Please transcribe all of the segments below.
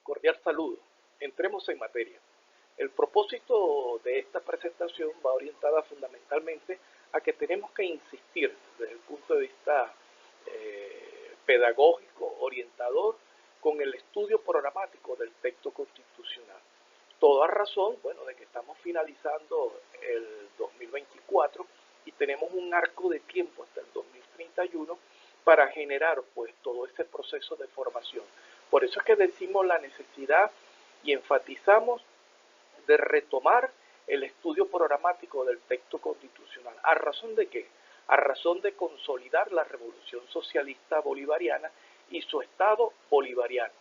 Cordial saludo. Entremos en materia. El propósito de esta presentación va orientada fundamentalmente a que tenemos que insistir desde el punto de vista pedagógico, orientador, con el estudio programático del texto constitucional. Toda razón, bueno, de que estamos finalizando el 2024 y tenemos un arco de tiempo hasta el 2031 para generar pues todo ese proceso de formación. Por eso es que decimos la necesidad y enfatizamos de retomar el estudio programático del texto constitucional. ¿A razón de qué? A razón de consolidar la revolución socialista bolivariana y su Estado bolivariano,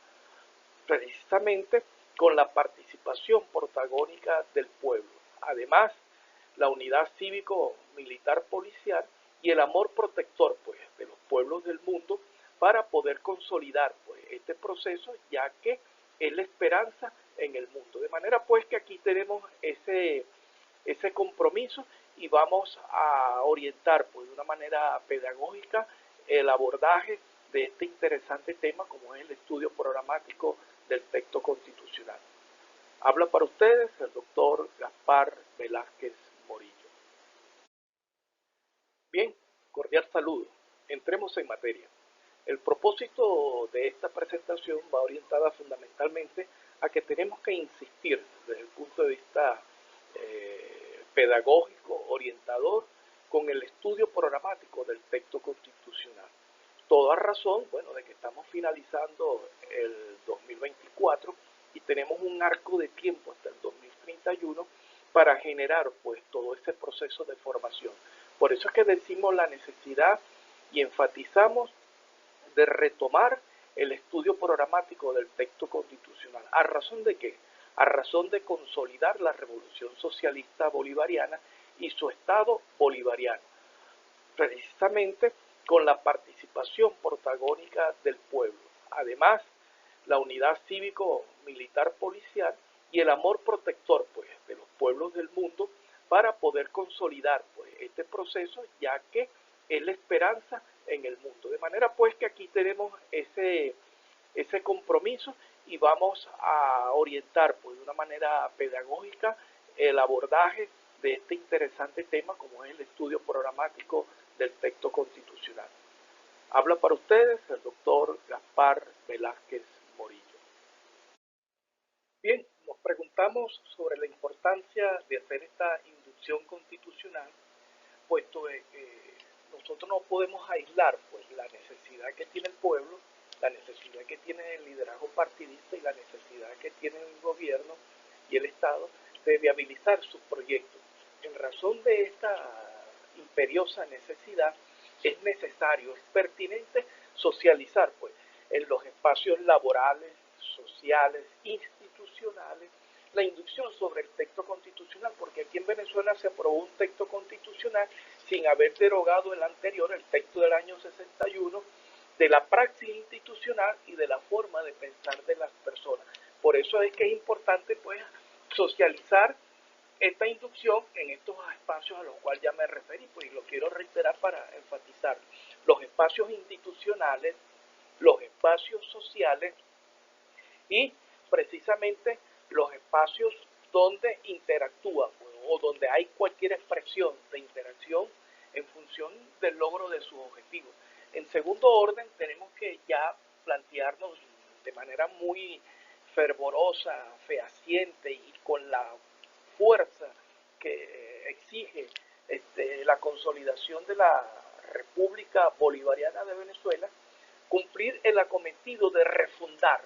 precisamente con la participación protagónica del pueblo. Además, la unidad cívico-militar policial y el amor protector pues, de los pueblos del mundo para poder consolidar pues, este proceso, ya que es la esperanza en el mundo. De manera pues que aquí tenemos ese compromiso y vamos a orientar pues, de una manera pedagógica el abordaje de este interesante tema como es el estudio programático del texto constitucional. Habla para ustedes el doctor Gaspar Velázquez Morillo. Bien, cordial saludo. Entremos en materia. El propósito de esta presentación va orientada fundamentalmente a que tenemos que insistir desde el punto de vista pedagógico, orientador, con el estudio programático del texto constitucional. Toda razón, bueno, de que estamos finalizando el 2024 y tenemos un arco de tiempo hasta el 2031 para generar pues todo ese proceso de formación. Por eso es que decimos la necesidad y enfatizamos de retomar el estudio programático del texto constitucional. ¿A razón de qué? A razón de consolidar la revolución socialista bolivariana y su Estado bolivariano, precisamente con la participación protagónica del pueblo. Además, la unidad cívico-militar policial y el amor protector pues, de los pueblos del mundo para poder consolidar pues, este proceso, ya que es la esperanza en el mundo. De manera pues que aquí tenemos ese compromiso y vamos a orientar pues, de una manera pedagógica el abordaje de este interesante tema como es el estudio programático del texto constitucional. Habla para ustedes el doctor Gaspar Velázquez Morillo. Bien, nos preguntamos sobre la importancia de hacer esta inducción constitucional, puesto que nosotros no podemos aislar pues, la necesidad que tiene el pueblo, la necesidad que tiene el liderazgo partidista y la necesidad que tiene el gobierno y el Estado de viabilizar sus proyectos. En razón de esta imperiosa necesidad, es necesario, es pertinente socializar pues, en los espacios laborales, sociales, institucionales, la inducción sobre el texto constitucional, porque aquí en Venezuela se aprobó un texto constitucional sin haber derogado el anterior, el texto del año 61, de la praxis institucional y de la forma de pensar de las personas. Por eso es que es importante pues socializar esta inducción en estos espacios a los cuales ya me referí, pues y lo quiero reiterar para enfatizar, los espacios institucionales, los espacios sociales y precisamente los espacios donde interactúa o donde hay cualquier expresión de interacción en función del logro de sus objetivos. En segundo orden, tenemos que ya plantearnos de manera muy fervorosa, fehaciente y con la fuerza que exige la consolidación de la República Bolivariana de Venezuela, cumplir el acometido de refundar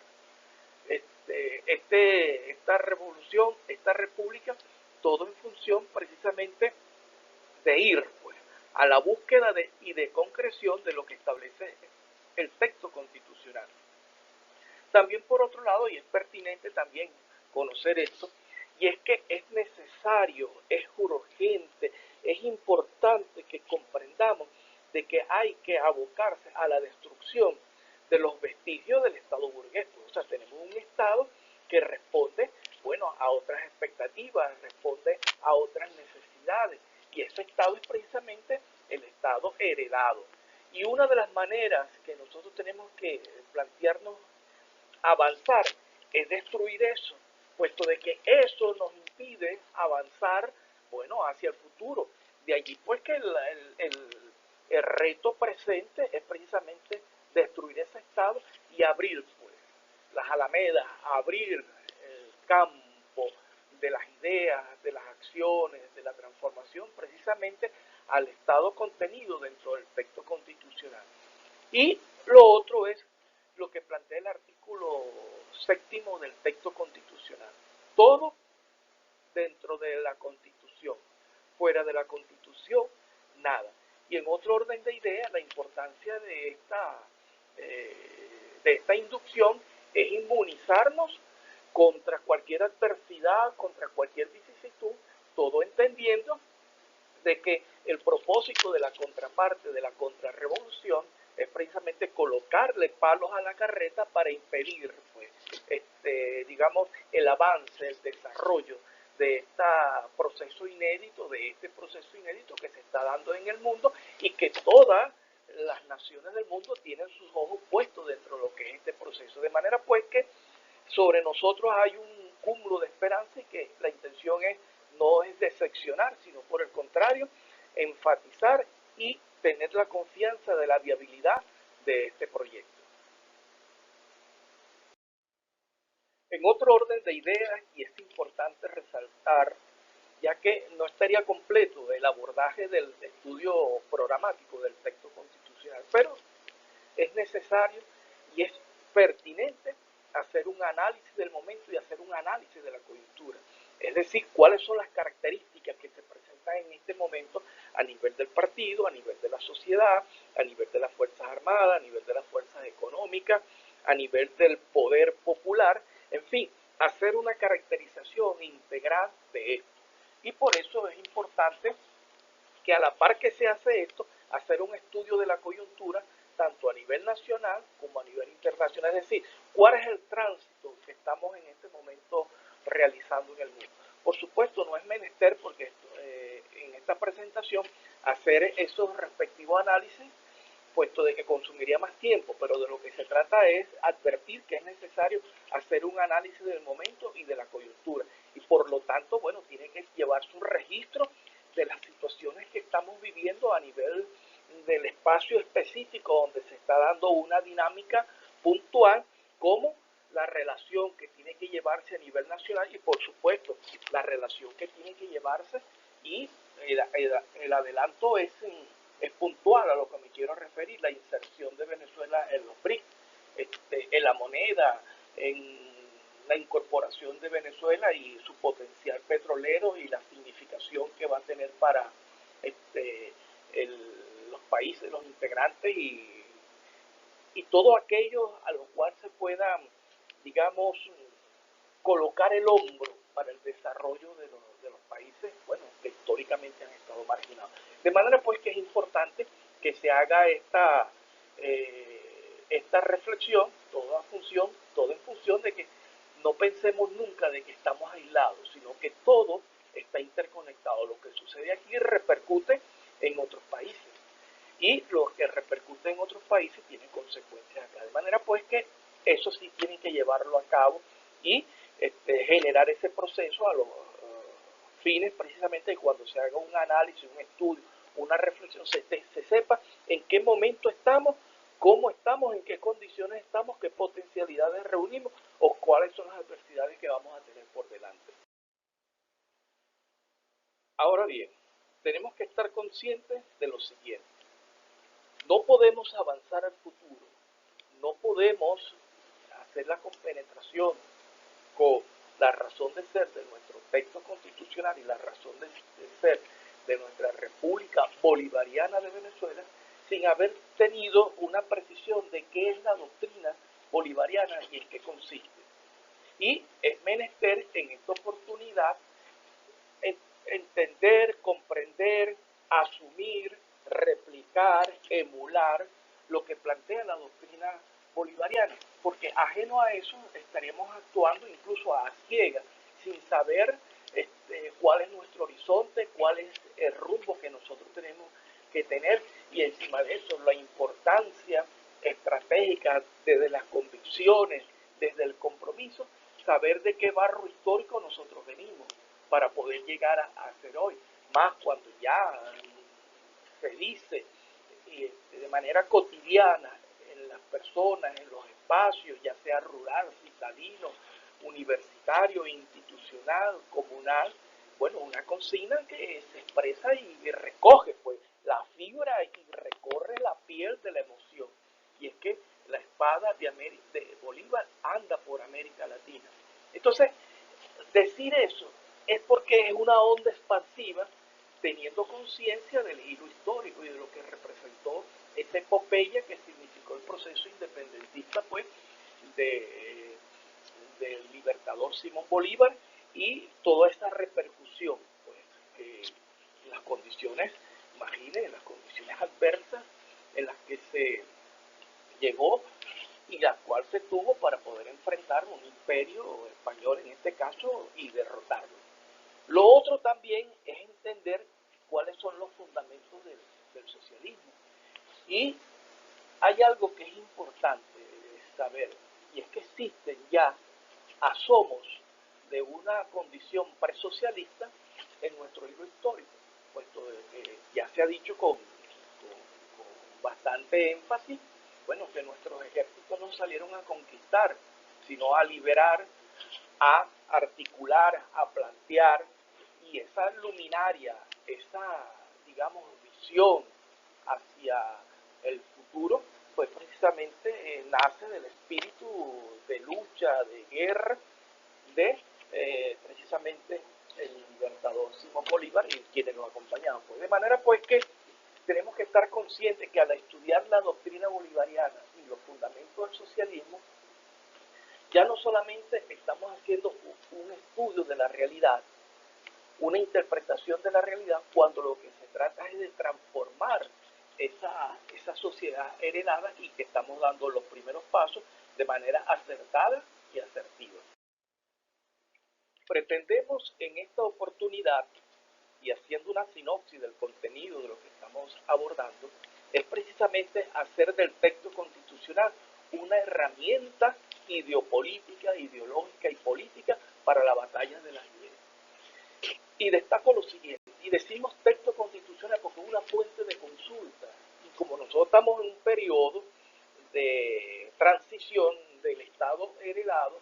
esta revolución, esta república, todo en función precisamente de ir pues, a la búsqueda y de concreción de lo que establece el texto constitucional. También por otro lado, y es pertinente también conocer esto, y es que es necesario, es urgente, es importante que comprendamos de que hay que abocarse a la destrucción de los vestigios del Estado burgués. O sea, tenemos un Estado que responde, bueno, a otras expectativas, responde a otras necesidades, y ese Estado es precisamente el Estado heredado. Y una de las maneras que nosotros tenemos que plantearnos avanzar es destruir eso, puesto de que eso nos impide avanzar, bueno, hacia el futuro. De allí pues que el reto presente es precisamente destruir ese estado y abrir pues las alamedas, abrir el campo de las ideas, de las acciones, de la transformación precisamente al estado contenido dentro del texto constitucional. Y lo otro es lo que plantea el artículo séptimo del texto constitucional. Todo dentro de la Constitución. Fuera de la Constitución, nada. Y en otro orden de ideas, la importancia de esta inducción es inmunizarnos contra cualquier adversidad, contra cualquier vicisitud, todo entendiendo de que el propósito de la contraparte, de la contrarrevolución, es precisamente colocarle palos a la carreta para impedir, pues, digamos, el avance, el desarrollo de este proceso inédito, que se está dando en el mundo y que todas las naciones del mundo tienen sus ojos puestos dentro de lo que es este proceso. De manera pues que sobre nosotros hay un cúmulo de esperanza y que la intención no es decepcionar, sino por el contrario, enfatizar y tener la confianza de la viabilidad de este proyecto. En otro orden de ideas, y es importante resaltar, ya que no estaría completo el abordaje del estudio programático del texto constitucional, pero es necesario y es pertinente hacer un análisis del momento y hacer un análisis de la coyuntura. Es decir, cuáles son las características que se presentan en este momento a nivel del partido, a nivel de la sociedad, a nivel de las Fuerzas Armadas, a nivel de las fuerzas económicas, a nivel del poder popular, en fin, hacer una caracterización integral de esto. Y por eso es importante que a la par que se hace esto, hacer un estudio de la coyuntura tanto a nivel nacional como a nivel internacional, es decir, cuál es el tránsito que estamos en este momento realizando en el mundo. Por supuesto, no es menester, porque en esta presentación, hacer esos respectivos análisis, puesto de que consumiría más tiempo, pero de lo que se trata es advertir que es necesario hacer un análisis del momento y de la coyuntura. Y por lo tanto, bueno, tiene que llevarse un registro de las situaciones que estamos viviendo a nivel del espacio específico donde se está dando una dinámica puntual, como la relación que tiene que llevarse a nivel nacional y por supuesto la relación que tiene que llevarse y el adelanto es puntual a lo que me quiero referir, la inserción de Venezuela en los BRICS, en la moneda, en la incorporación de Venezuela y su potencial petrolero y la significación que va a tener para los países, los integrantes y todo aquello a lo cual se pueda, digamos, colocar el hombro para el desarrollo de los países, bueno, que históricamente han estado marginados. De manera pues que es importante que se haga esta reflexión, todo en función de que no pensemos nunca de que estamos aislados, sino que todo está interconectado. Lo que sucede aquí repercute en otros países y lo que repercute en otros países tiene consecuencias acá. De manera pues que eso sí tienen que llevarlo a cabo y generar ese proceso a los fines precisamente de cuando se haga un análisis, un estudio, una reflexión, se sepa en qué momento estamos, cómo estamos, en qué condiciones estamos, qué potencialidades reunimos o cuáles son las adversidades que vamos a tener por delante. Ahora bien, tenemos que estar conscientes de lo siguiente. No podemos avanzar al futuro, no podemos hacer la compenetración con la razón de ser de nuestro texto constitucional y la razón de ser de nuestra República Bolivariana de Venezuela sin haber tenido una precisión de qué es la doctrina bolivariana y en qué consiste. Y es menester en esta oportunidad entender, comprender, asumir, replicar, emular lo que plantea la doctrina bolivariana, porque ajeno a eso estaremos actuando incluso a ciegas, sin saber cuál es nuestro horizonte, cuál es el rumbo que nosotros tenemos que tener y encima de eso la importancia estratégica desde las convicciones, desde el compromiso saber de qué barro histórico nosotros venimos para poder llegar a ser hoy. Más cuando ya se dice de manera cotidiana en las personas, en los espacios, ya sea rural, citadino, universitario, institucional, comunal, bueno, una consigna que se expresa y recoge pues la fibra y recorre la piel de la emoción. Y es que la espada de Bolívar anda por América Latina. Entonces, decir eso es porque es una onda expansiva teniendo conciencia del hilo histórico y de lo que representó esa epopeya que significó el proceso independentista pues de, del libertador Simón Bolívar y toda esa repercusión pues que las condiciones, imaginen, las condiciones adversas en las que se llegó y la cual se tuvo para poder enfrentar un imperio español en este caso y derrotarlo. Lo otro también es entender cuáles son los fundamentos del socialismo. Y hay algo que es importante saber, y es que existen ya asomos de una condición presocialista en nuestro libro histórico, puesto que ya se ha dicho con bastante énfasis, bueno, que nuestros ejércitos no salieron a conquistar, sino a liberar, a articular, a plantear, y esa luminaria, esa, digamos, visión hacia el futuro, pues precisamente nace del espíritu de lucha, de guerra, de precisamente el libertador Simón Bolívar y quienes nos acompañaban. Pues de manera pues que tenemos que estar conscientes que al estudiar la doctrina bolivariana y los fundamentos del socialismo, ya no solamente estamos haciendo un estudio de la realidad, una interpretación de la realidad, cuando lo que se trata es de transformar esa sociedad heredada y que estamos dando los primeros pasos de manera acertada y asertiva. Pretendemos en esta oportunidad, y haciendo una sinopsis del contenido de lo que estamos abordando, es precisamente hacer del texto constitucional una herramienta ideopolítica, ideológica y política para la batalla de las ideas. Y destaco lo siguiente, y decimos texto constitucional porque es una fuente de consulta, y como nosotros estamos en un periodo de transición del Estado heredado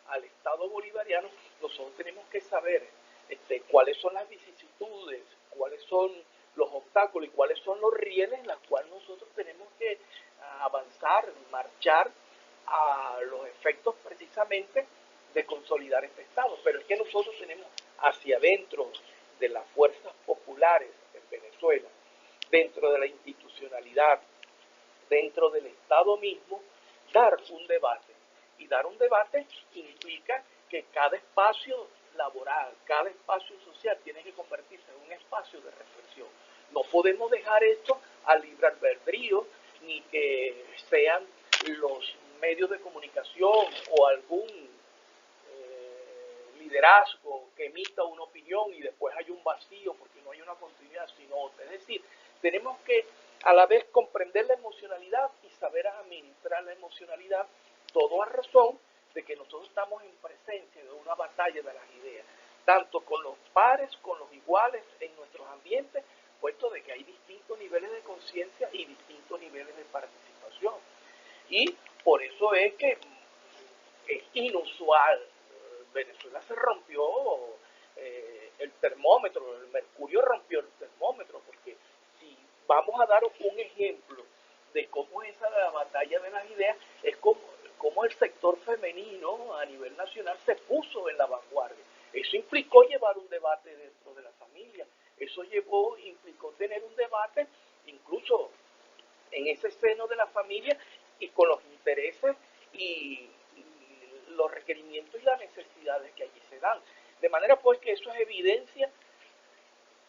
al Estado bolivariano, nosotros tenemos que saber cuáles son las vicisitudes, cuáles son los obstáculos y cuáles son los rieles en los cuales nosotros tenemos que avanzar, marchar a los efectos precisamente de consolidar este Estado. Pero es que nosotros tenemos hacia adentro de las fuerzas populares en Venezuela, dentro de la institucionalidad, dentro del Estado mismo, dar un debate. Y dar un debate implica que cada espacio laboral, cada espacio social tiene que convertirse en un espacio de reflexión. No podemos dejar esto al libre albedrío, ni que sean los medios de comunicación o algún liderazgo que emita una opinión y después hay un vacío porque no hay una continuidad, sino otra. Es decir, tenemos que a la vez comprender la emocionalidad y saber administrar la emocionalidad, todo a razón de que nosotros estamos en presencia de una batalla de las ideas, tanto con los pares, con los iguales en nuestros ambientes, puesto de que hay distintos niveles de conciencia y distintos niveles de participación. Y por eso es que es inusual. Venezuela se rompió el termómetro, el mercurio rompió el termómetro, porque si vamos a dar un ejemplo de cómo es la batalla de las ideas, es como el sector femenino a nivel nacional se puso en la vanguardia. Eso implicó llevar un debate dentro de la familia, eso implicó tener un debate incluso en ese seno de la familia y con los intereses y los requerimientos y las necesidades que allí se dan. De manera pues que eso es evidencia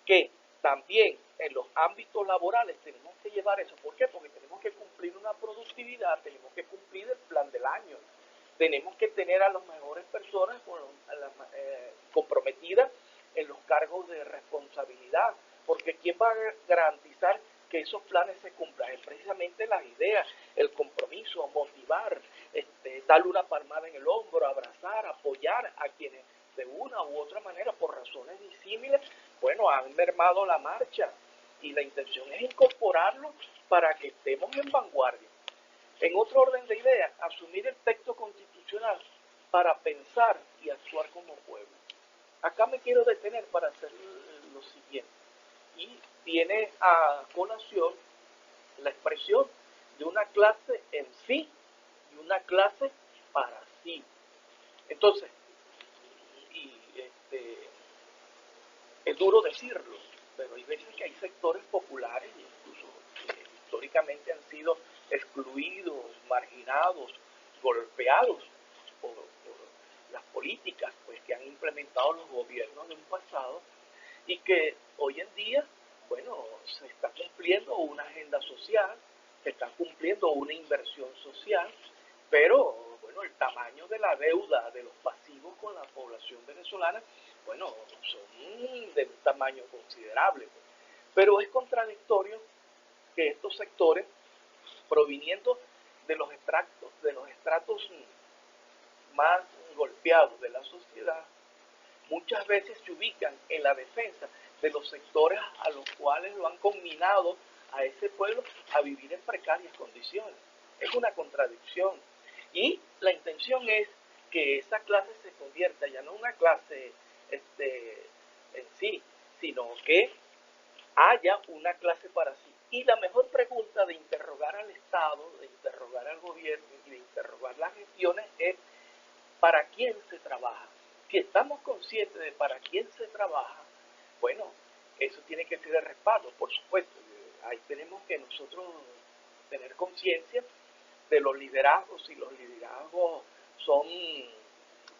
que también en los ámbitos laborales tenemos que llevar eso. ¿Por qué? Porque tenemos que cumplir una productividad, tenemos que cumplir el plan del año, tenemos que tener a las mejores personas comprometidas en los cargos de responsabilidad, porque ¿quién va a garantizar que esos planes se cumplan? Es precisamente las ideas, el compromiso, motivar, darle una palmada en el hombro, abrazar, apoyar a quienes de una u otra manera, por razones disímiles, bueno, han mermado la marcha. Y la intención es incorporarlo para que estemos en vanguardia. En otro orden de ideas, asumir el texto constitucional para pensar y actuar como pueblo. Acá me quiero detener para hacer lo siguiente. Y viene a colación la expresión de una clase en sí y una clase para sí. Entonces, y es duro decirlo, pero hay veces que hay sectores populares, incluso históricamente han sido excluidos, marginados, golpeados por las políticas pues, que han implementado los gobiernos de un pasado y que hoy en día, bueno, se está cumpliendo una agenda social, se está cumpliendo una inversión social, pero bueno, el tamaño de la deuda de los pasivos con la población venezolana, bueno, son de un tamaño considerable. Pero es contradictorio que estos sectores, proviniendo de los estratos más golpeados de la sociedad, muchas veces se ubican en la defensa de los sectores a los cuales lo han combinado a ese pueblo a vivir en precarias condiciones. Es una contradicción. Y la intención es que esa clase se convierta ya no en una clase en sí, sino que haya una clase para sí. Y la mejor pregunta de interrogar al Estado, de interrogar al gobierno y de interrogar las gestiones es ¿para quién se trabaja? Si estamos conscientes de para quién se trabaja, bueno, eso tiene que ser de respaldo, por supuesto. Ahí tenemos que nosotros tener conciencia de los liderazgos, si los liderazgos son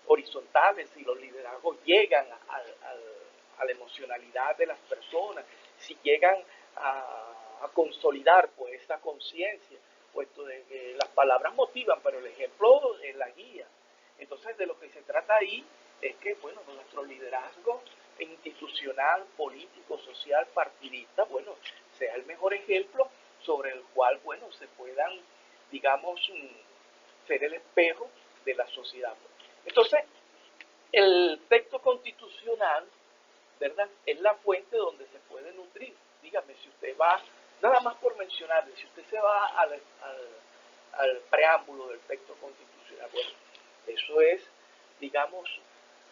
horizontales, si los liderazgos llegan a la emocionalidad de las personas, si llegan a consolidar pues esa conciencia, puesto de que las palabras motivan, pero el ejemplo es la guía. Entonces de lo que se trata ahí es que, bueno, nuestro liderazgo institucional, político, social, partidista, bueno, sea el mejor ejemplo sobre el cual, bueno, se puedan, digamos, ser el espejo de la sociedad. Entonces, el texto constitucional, ¿verdad?, es la fuente donde se puede nutrir. Dígame, si usted va, nada más por mencionarle, si usted se va al preámbulo del texto constitucional, bueno, eso es, digamos,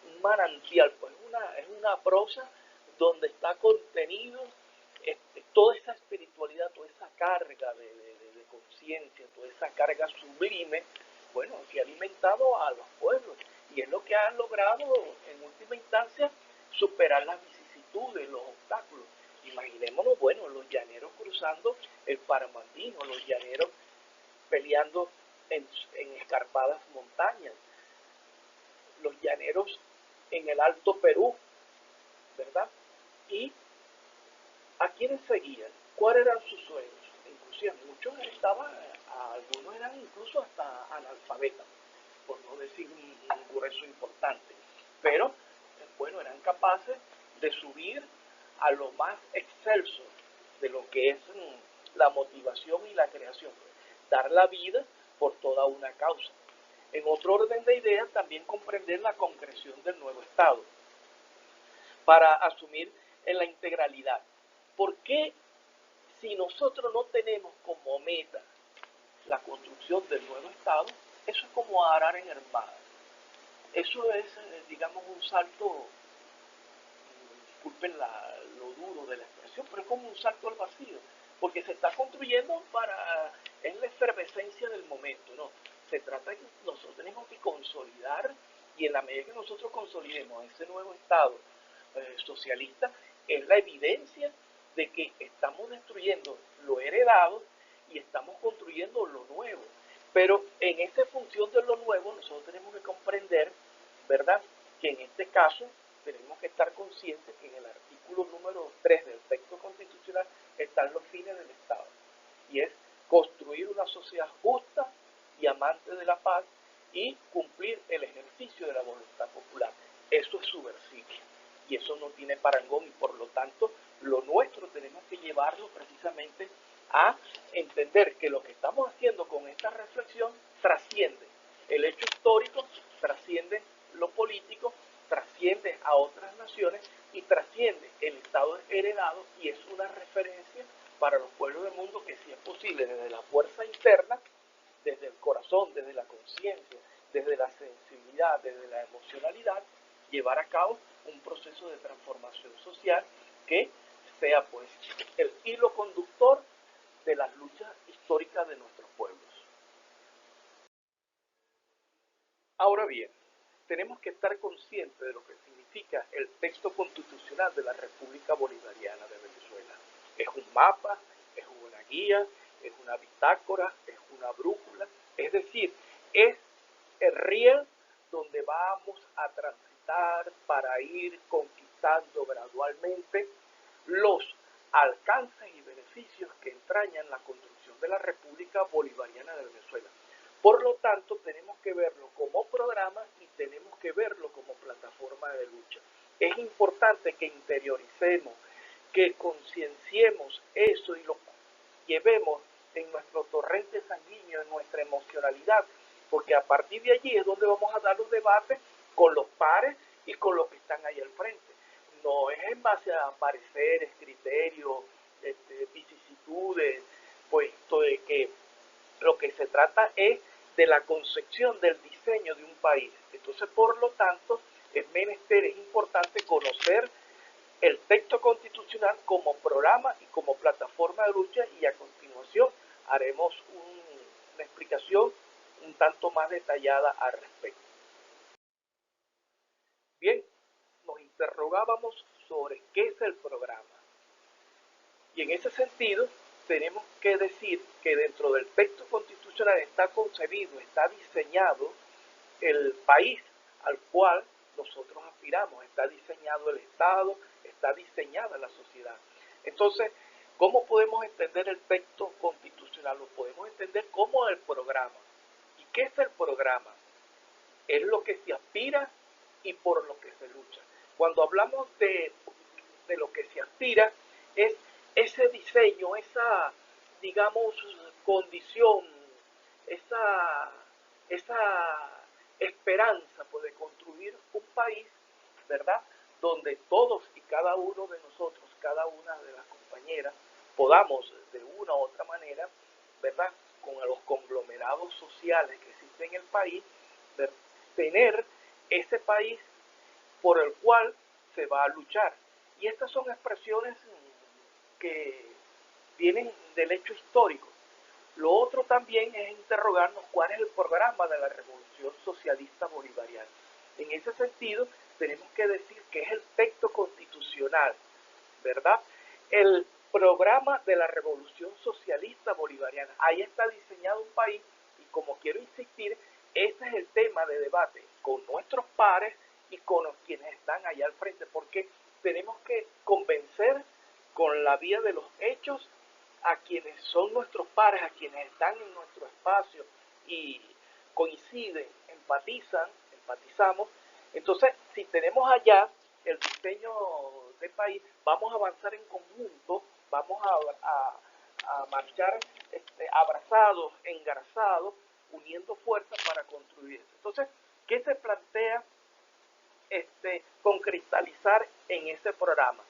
un manantial, pues es una prosa donde está contenido toda esa espiritualidad, toda esa carga de conciencia, toda esa carga sublime, bueno, que ha alimentado a los pueblos y es lo que han logrado en última instancia superar las vicisitudes, los obstáculos. Imaginémonos, bueno, los llaneros cruzando el Paramandino, los llaneros peleando en escarpadas montañas, los llaneros en el Alto Perú, ¿verdad? Y a quiénes seguían, cuáles eran sus sueños. Inclusive muchos estaban, algunos eran incluso hasta analfabetas, por no decir un grueso importante. Pero, bueno, eran capaces de subir a lo más excelso de lo que es la motivación y la creación, dar la vida por toda una causa. En otro orden de ideas, también comprender la concreción del nuevo Estado para asumir en la integralidad. ¿Por qué si nosotros no tenemos como meta la construcción del nuevo Estado, eso es como arar en el mar? Eso es, digamos, un salto, disculpen lo duro de la expresión, pero es como un salto al vacío, porque se está construyendo es la efervescencia del momento, ¿no? Se trata de que nosotros tenemos que consolidar, y en la medida que nosotros consolidemos ese nuevo Estado socialista, es la evidencia de que estamos destruyendo lo heredado y estamos construyendo lo nuevo. Pero en esta función de lo nuevo, nosotros tenemos que comprender, ¿verdad?, que en este caso tenemos que estar conscientes que en el artículo número 3 del texto constitucional están los fines del Estado. Y es construir una sociedad justa y amante de la paz y cumplir el ejercicio de la voluntad popular. Eso es subversivo y eso no tiene parangón y por lo tanto lo nuestro tenemos que llevarlo precisamente a entender que lo que estamos haciendo con esta reflexión trasciende el hecho histórico, trasciende lo político, trasciende a otras naciones y trasciende el Estado heredado, y es una referencia para los pueblos del mundo que sí es posible desde la fuerza interna, desde el corazón, desde la conciencia, desde la sensibilidad, desde la emocionalidad, llevar a cabo un proceso de transformación social que sea pues el hilo conductor de las luchas históricas de nuestros pueblos. Ahora bien, tenemos que estar conscientes de lo que significa el texto constitucional de la República Bolivariana de Venezuela. Es un mapa, es una guía, es una bitácora, es una brújula, es decir, es el riel donde vamos a transitar para ir conquistando gradualmente los alcances y beneficios que entrañan la construcción de la República Bolivariana de Venezuela. Por lo tanto, tenemos que verlo como programa y tenemos que verlo como plataforma de lucha. Es importante que interioricemos, que concienciemos eso y lo llevemos en nuestro torrente sanguíneo, en nuestra emocionalidad, porque a partir de allí es donde vamos a dar los debates con los pares y con los que están ahí al frente. No es en base a pareceres, criterios, vicisitudes, puesto de que lo que se trata es de la concepción del diseño de un país. Entonces, por lo tanto, es menester, es importante conocer el texto constitucional como programa y como plataforma de lucha, y a continuación haremos una explicación un tanto más detallada al respecto. Bien, nos interrogábamos sobre qué es el programa. Y en ese sentido, tenemos que decir que dentro del texto constitucional está concebido, está diseñado el país al cual nosotros aspiramos, está diseñado el Estado, está diseñada la sociedad. Entonces, ¿cómo podemos entender el texto constitucional? Lo podemos entender como el programa. ¿Y qué es el programa? Es lo que se aspira y por lo que se lucha. Cuando hablamos de lo que se aspira, es ese diseño, esa, digamos, condición, esa esperanza pues, de construir un país, ¿verdad? Donde todos y cada uno de nosotros, cada una de las compañeras, podamos de una u otra manera, ¿verdad? Con los conglomerados sociales que existen en el país, ¿verdad? Tener ese país por el cual se va a luchar. Y estas son expresiones que vienen del hecho histórico. Lo otro también es interrogarnos cuál es el programa de la Revolución Socialista Bolivariana. En ese sentido, tenemos que decir que es el texto constitucional, ¿verdad? El programa de la Revolución Socialista Bolivariana. Ahí está diseñado un país y, como quiero insistir, ese es el tema de debate con nuestros pares y con los quienes están allá al frente, porque tenemos que convencer con la vía de los hechos a quienes son nuestros pares, a quienes están en nuestro espacio y coinciden, empatizamos. Entonces, si tenemos allá el diseño del país, vamos a avanzar en conjunto, vamos a marchar abrazados, engarzados, uniendo fuerzas para construir eso. Entonces, ¿qué se plantea con cristalizar en ese programa?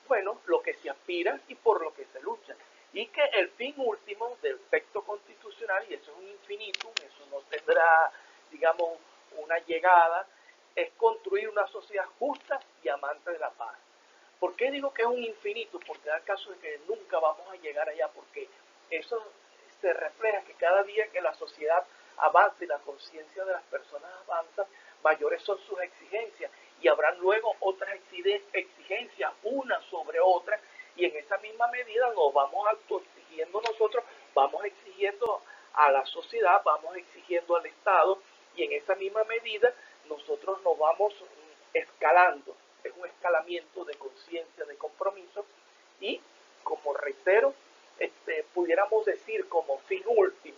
Bueno, lo que se aspira y por lo que se lucha. Y que el fin último del texto constitucional, y eso es un infinitum, eso no tendrá, digamos, una llegada, es construir una sociedad justa y amante de la paz. ¿Por qué digo que es un infinito? Porque da el caso de que nunca vamos a llegar allá, porque eso se refleja que cada día que la sociedad avanza y la conciencia de las personas avanza, mayores son sus exigencias, y habrán luego otras exigencias, una sobre otra, y en esa misma medida nos vamos autoexigiendo nosotros, vamos exigiendo a la sociedad, vamos exigiendo al Estado, y en esa misma medida nosotros nos vamos escalando. Es un escalamiento de conciencia, de compromiso, y como reitero, pudiéramos decir como fin último,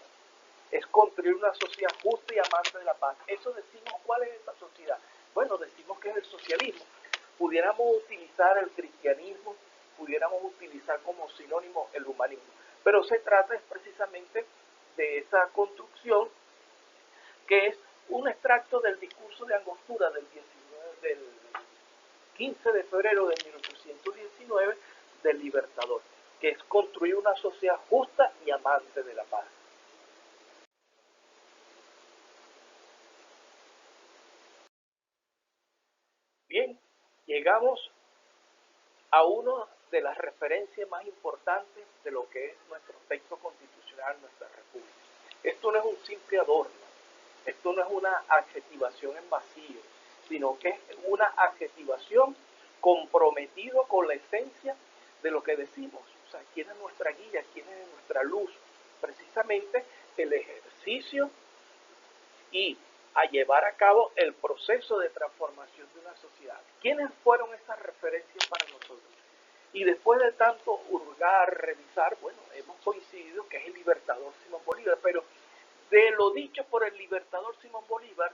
es construir una sociedad justa y amante de la paz. Eso decimos, ¿cuál es esa sociedad? Bueno, decimos que es el socialismo. Pudiéramos utilizar el cristianismo, pudiéramos utilizar como sinónimo el humanismo. pero se trata es precisamente de esa construcción que es un extracto del discurso de Angostura del 15 de febrero de 1819 del Libertador, que es construir una sociedad justa y amante de la paz. Bien, llegamos a una de las referencias más importantes de lo que es nuestro texto constitucional, nuestra república. Esto no es un simple adorno, esto no es una adjetivación en vacío, sino que es una adjetivación comprometido con la esencia de lo que decimos. O sea, quién es nuestra guía, quién es nuestra luz. Precisamente el ejercicio y a llevar a cabo el proceso de transformación de una sociedad. ¿Quiénes fueron esas referencias para nosotros? Y después de tanto hurgar, revisar, bueno, hemos coincidido que es el Libertador Simón Bolívar, pero de lo dicho por el Libertador Simón Bolívar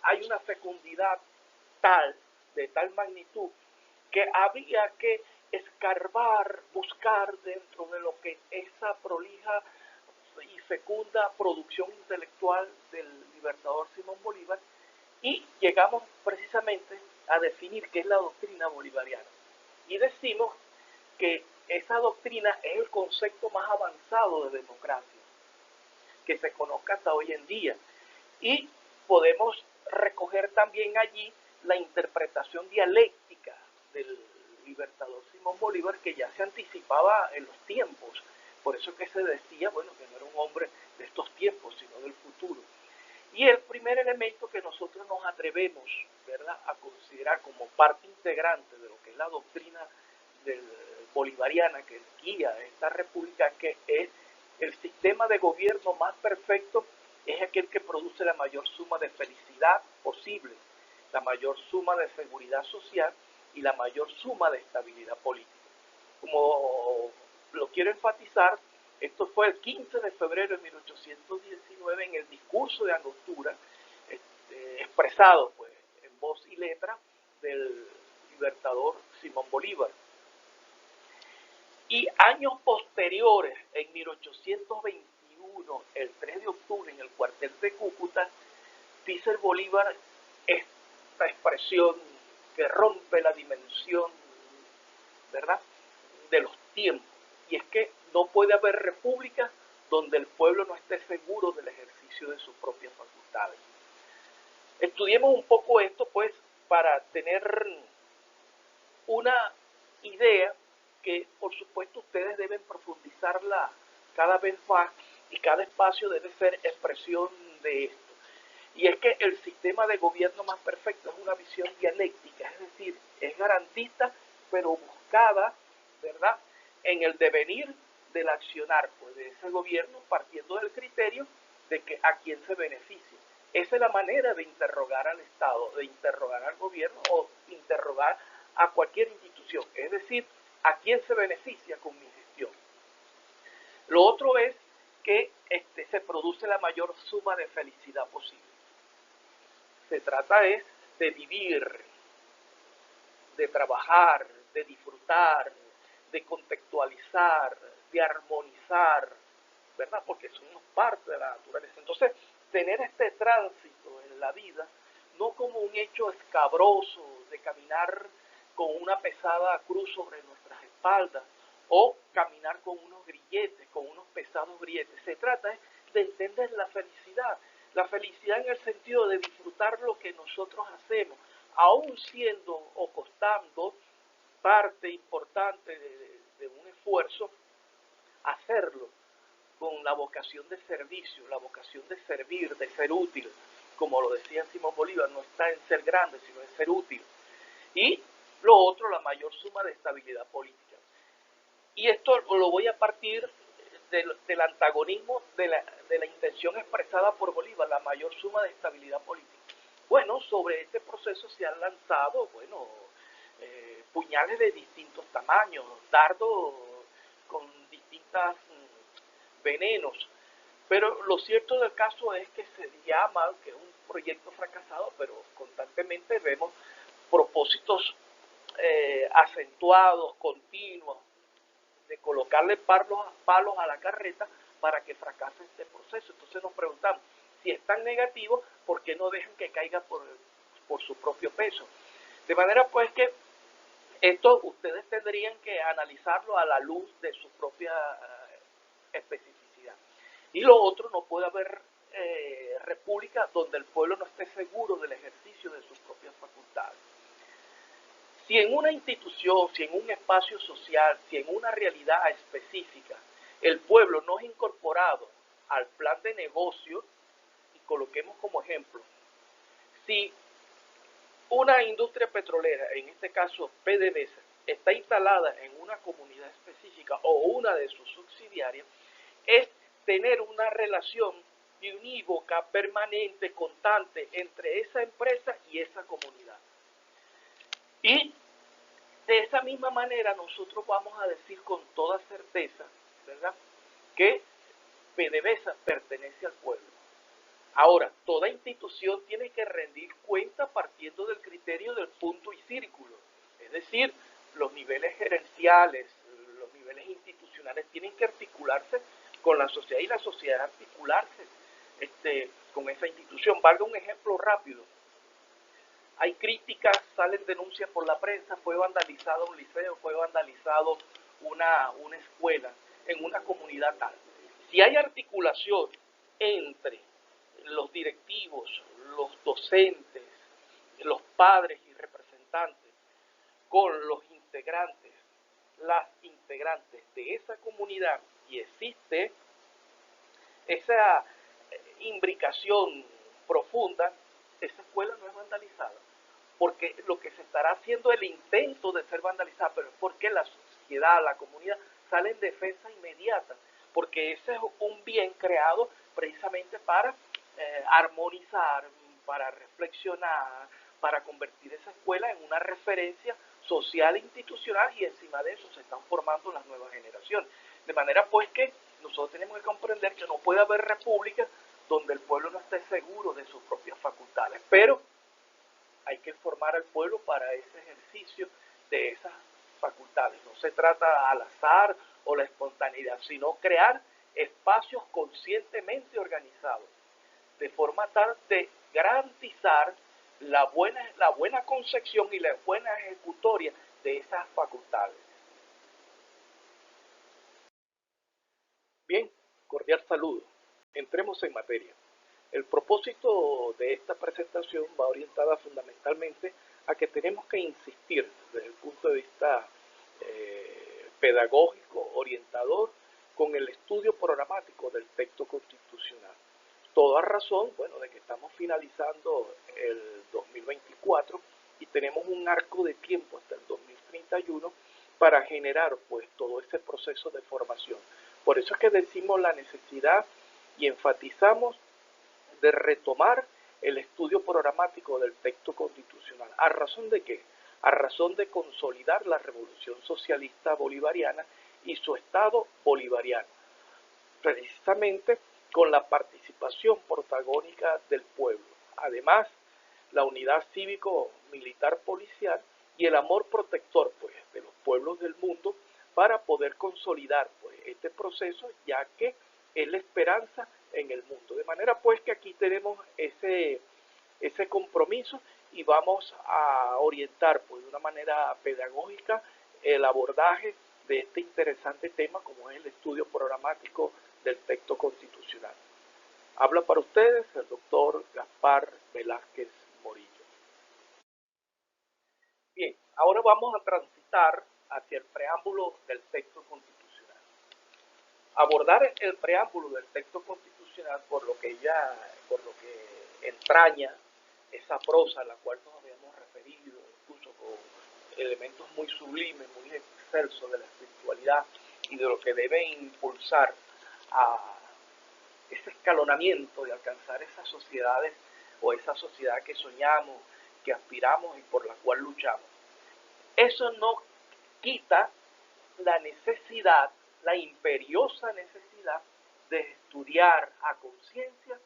hay una fecundidad tal, de tal magnitud, que había que escarbar, buscar dentro de lo que esa prolija y fecunda producción intelectual del Libertador Simón Bolívar, y llegamos precisamente a definir qué es la doctrina bolivariana. Y decimos que esa doctrina es el concepto más avanzado de democracia que se conozca hasta hoy en día. Y podemos recoger también allí la interpretación dialéctica del Libertador Simón Bolívar, que ya se anticipaba en los tiempos. Por eso que se decía, bueno, que no era un hombre de estos tiempos, sino del futuro. Y el primer elemento que nosotros nos atrevemos, ¿verdad?, a considerar como parte integrante de lo que es la doctrina bolivariana que guía esta república, que es el sistema de gobierno más perfecto, es aquel que produce la mayor suma de felicidad posible, la mayor suma de seguridad social y la mayor suma de estabilidad política. Como lo quiero enfatizar, esto fue el 15 de febrero de 1819 en el discurso de Angostura, expresado pues en voz y letra del Libertador Simón Bolívar. Y años posteriores, en 1821, el 3 de octubre, en el cuartel de Cúcuta, dice el Bolívar esta expresión que rompe la dimensión, ¿verdad?, de los tiempos. Y es que no puede haber república donde el pueblo no esté seguro del ejercicio de sus propias facultades. Estudiemos un poco esto, pues, para tener una idea que, por supuesto, ustedes deben profundizarla cada vez más, y cada espacio debe ser expresión de esto. Y es que el sistema de gobierno más perfecto es una visión dialéctica, es decir, es garantista, pero buscada, ¿verdad?, en el devenir del accionar pues, de ese gobierno, partiendo del criterio de que a quién se beneficia. Esa es la manera de interrogar al Estado, de interrogar al gobierno o interrogar a cualquier institución, es decir, a quién se beneficia con mi gestión. Lo otro es que se produce la mayor suma de felicidad posible. Se trata es de vivir, de trabajar, de disfrutar, de contextualizar, de armonizar, ¿verdad? Porque somos parte de la naturaleza. Entonces, tener este tránsito en la vida, no como un hecho escabroso de caminar con una pesada cruz sobre nuestras espaldas o caminar con unos grilletes, con unos pesados grilletes. Se trata de entender la felicidad en el sentido de disfrutar lo que nosotros hacemos, aún siendo o costando parte importante de un esfuerzo, hacerlo con la vocación de servicio, la vocación de servir, de ser útil. Como lo decía Simón Bolívar, no está en ser grande, sino en ser útil. Y lo otro, la mayor suma de estabilidad política. Y esto lo voy a partir del antagonismo de la intención expresada por Bolívar, la mayor suma de estabilidad política. Bueno, sobre este proceso se han lanzado, bueno, puñales de distintos tamaños, dardos con distintas venenos, pero lo cierto del caso es que se llama que es un proyecto fracasado, pero constantemente vemos propósitos acentuados, continuos, de colocarle palos a la carreta para que fracase este proceso. Entonces nos preguntamos, si es tan negativo, ¿por qué no dejan que caiga por su propio peso? De manera pues que esto ustedes tendrían que analizarlo a la luz de su propia especificidad. Y lo otro, no puede haber república donde el pueblo no esté seguro del ejercicio de sus propias facultades. Si en una institución, si en un espacio social, si en una realidad específica, el pueblo no es incorporado al plan de negocio, y coloquemos como ejemplo, si una industria petrolera, en este caso PDVSA, está instalada en una comunidad específica o una de sus subsidiarias, es tener una relación unívoca, permanente, constante entre esa empresa y esa comunidad. Y de esa misma manera nosotros vamos a decir con toda certeza, ¿verdad?, que PDVSA pertenece al pueblo. Ahora, toda institución tiene que rendir cuenta partiendo del criterio del punto y círculo. Es decir, los niveles gerenciales, los niveles institucionales tienen que articularse con la sociedad y la sociedad articularse con esa institución. Valga un ejemplo rápido. Hay críticas, salen denuncias por la prensa, fue vandalizado un liceo, fue vandalizado una escuela en una comunidad tal. Si hay articulación entre los directivos, los docentes, los padres y representantes con los integrantes, las integrantes de esa comunidad, y existe esa imbricación profunda, esa escuela no es vandalizada, porque lo que se estará haciendo es el intento de ser vandalizada, pero es porque la sociedad, la comunidad sale en defensa inmediata, porque ese es un bien creado precisamente para armonizar, para reflexionar, para convertir esa escuela en una referencia social e institucional, y encima de eso se están formando las nuevas generaciones. De manera pues que nosotros tenemos que comprender que no puede haber república donde el pueblo no esté seguro de sus propias facultades, pero hay que formar al pueblo para ese ejercicio de esas facultades. No se trata al azar o la espontaneidad, sino crear espacios conscientemente organizados, de forma tal de garantizar la buena concepción y la buena ejecutoria de esas facultades. Bien, cordial saludo. Entremos en materia. El propósito de esta presentación va orientada fundamentalmente a que tenemos que insistir desde el punto de vista pedagógico, orientador, con el estudio programático del texto constitucional. Toda razón, bueno, de que estamos finalizando el 2024 y tenemos un arco de tiempo hasta el 2031 para generar pues todo ese proceso de formación. Por eso es que decimos la necesidad y enfatizamos de retomar el estudio programático del texto constitucional. ¿A razón de qué? A razón de consolidar la revolución socialista bolivariana y su Estado bolivariano, precisamente con la participación protagónica del pueblo. Además, la unidad cívico-militar policial y el amor protector pues, de los pueblos del mundo para poder consolidar pues, este proceso, ya que es la esperanza en el mundo. De manera pues que aquí tenemos ese compromiso y vamos a orientar pues, de una manera pedagógica el abordaje de este interesante tema como es el estudio programático del texto constitucional. Habla para ustedes el doctor Gaspar Velázquez Morillo. Bien, ahora vamos a transitar hacia el preámbulo del texto constitucional. Abordar el preámbulo del texto constitucional por lo que entraña esa prosa a la cual nos habíamos referido, incluso con elementos muy sublimes, muy excelsos de la espiritualidad y de lo que debe impulsar a ese escalonamiento de alcanzar esas sociedades o esa sociedad que soñamos, que aspiramos y por la cual luchamos. Eso no quita la necesidad, la imperiosa necesidad de estudiar a conciencia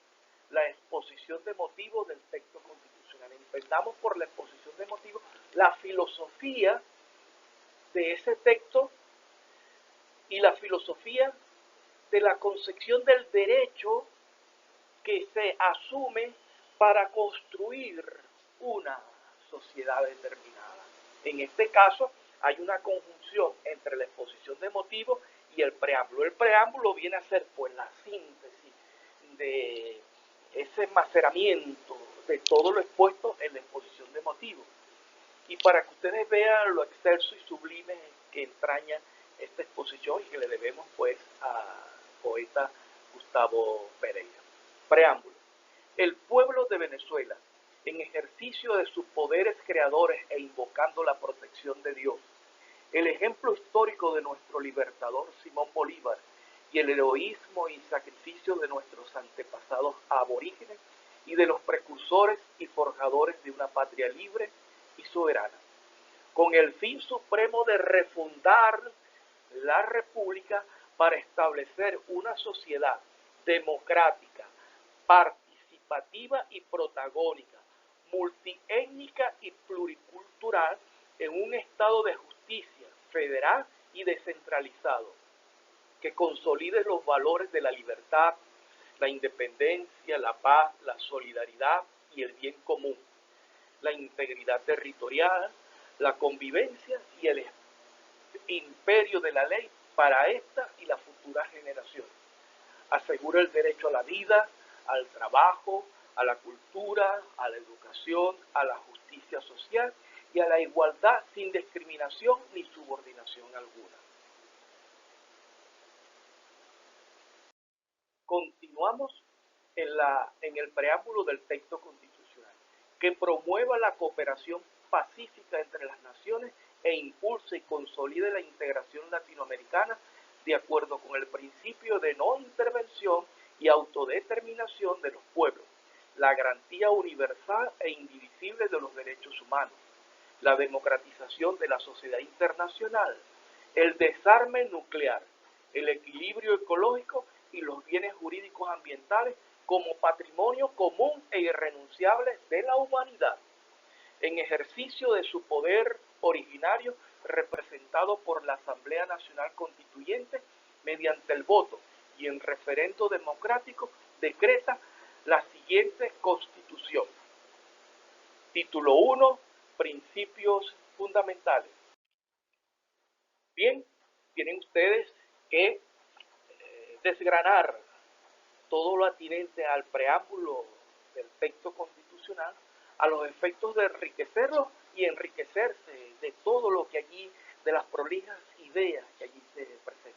la exposición de motivos del texto constitucional. Entendamos por la exposición de motivos la filosofía de ese texto y la filosofía de la concepción del derecho que se asume para construir una sociedad determinada. En este caso, hay una conjunción entre la exposición de motivos y el preámbulo. El preámbulo viene a ser pues la síntesis de ese maceramiento de todo lo expuesto en la exposición de motivos. Y para que ustedes vean lo excelso y sublime que entraña esta exposición y que le debemos pues al poeta Gustavo Pereira. Preámbulo. El pueblo de Venezuela, en ejercicio de sus poderes creadores e invocando la protección de Dios, el ejemplo histórico de nuestro libertador Simón Bolívar y el heroísmo y sacrificio de nuestros antepasados aborígenes y de los precursores y forjadores de una patria libre y soberana, con el fin supremo de refundar la República para establecer una sociedad democrática, participativa y protagónica, multiétnica y pluricultural en un estado de justicia federal y descentralizado, que consolide los valores de la libertad, la independencia, la paz, la solidaridad y el bien común, la integridad territorial, la convivencia y el imperio de la ley para esta y las futuras generaciones. Asegura el derecho a la vida, al trabajo, a la cultura, a la educación, a la justicia social y a la igualdad sin discriminación ni subordinación alguna. Continuamos en el preámbulo del texto constitucional, que promueva la cooperación pacífica entre las naciones e impulse y consolide la integración latinoamericana de acuerdo con el principio de no intervención y autodeterminación de los pueblos, la garantía universal e indivisible de los derechos humanos, la democratización de la sociedad internacional, el desarme nuclear, el equilibrio ecológico y los bienes jurídicos ambientales como patrimonio común e irrenunciable de la humanidad, en ejercicio de su poder originario representado por la Asamblea Nacional Constituyente mediante el voto y en referendo democrático decreta la siguiente Constitución. Título 1, Principios fundamentales. Bien, tienen ustedes que desgranar todo lo atinente al preámbulo del texto constitucional a los efectos de enriquecerlo y enriquecerse de todo lo que allí, de las prolijas ideas que allí se presentan.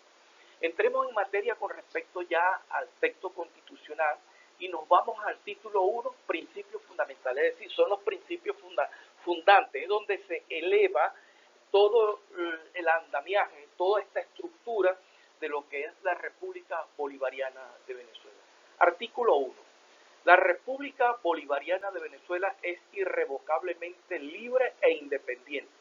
Entremos en materia con respecto ya al texto constitucional y nos vamos al título 1, principios fundamentales, es decir, son los principios fundantes, es donde se eleva todo el andamiaje, toda esta estructura de lo que es la República Bolivariana de Venezuela. Artículo 1. La República Bolivariana de Venezuela es irrevocablemente libre e independiente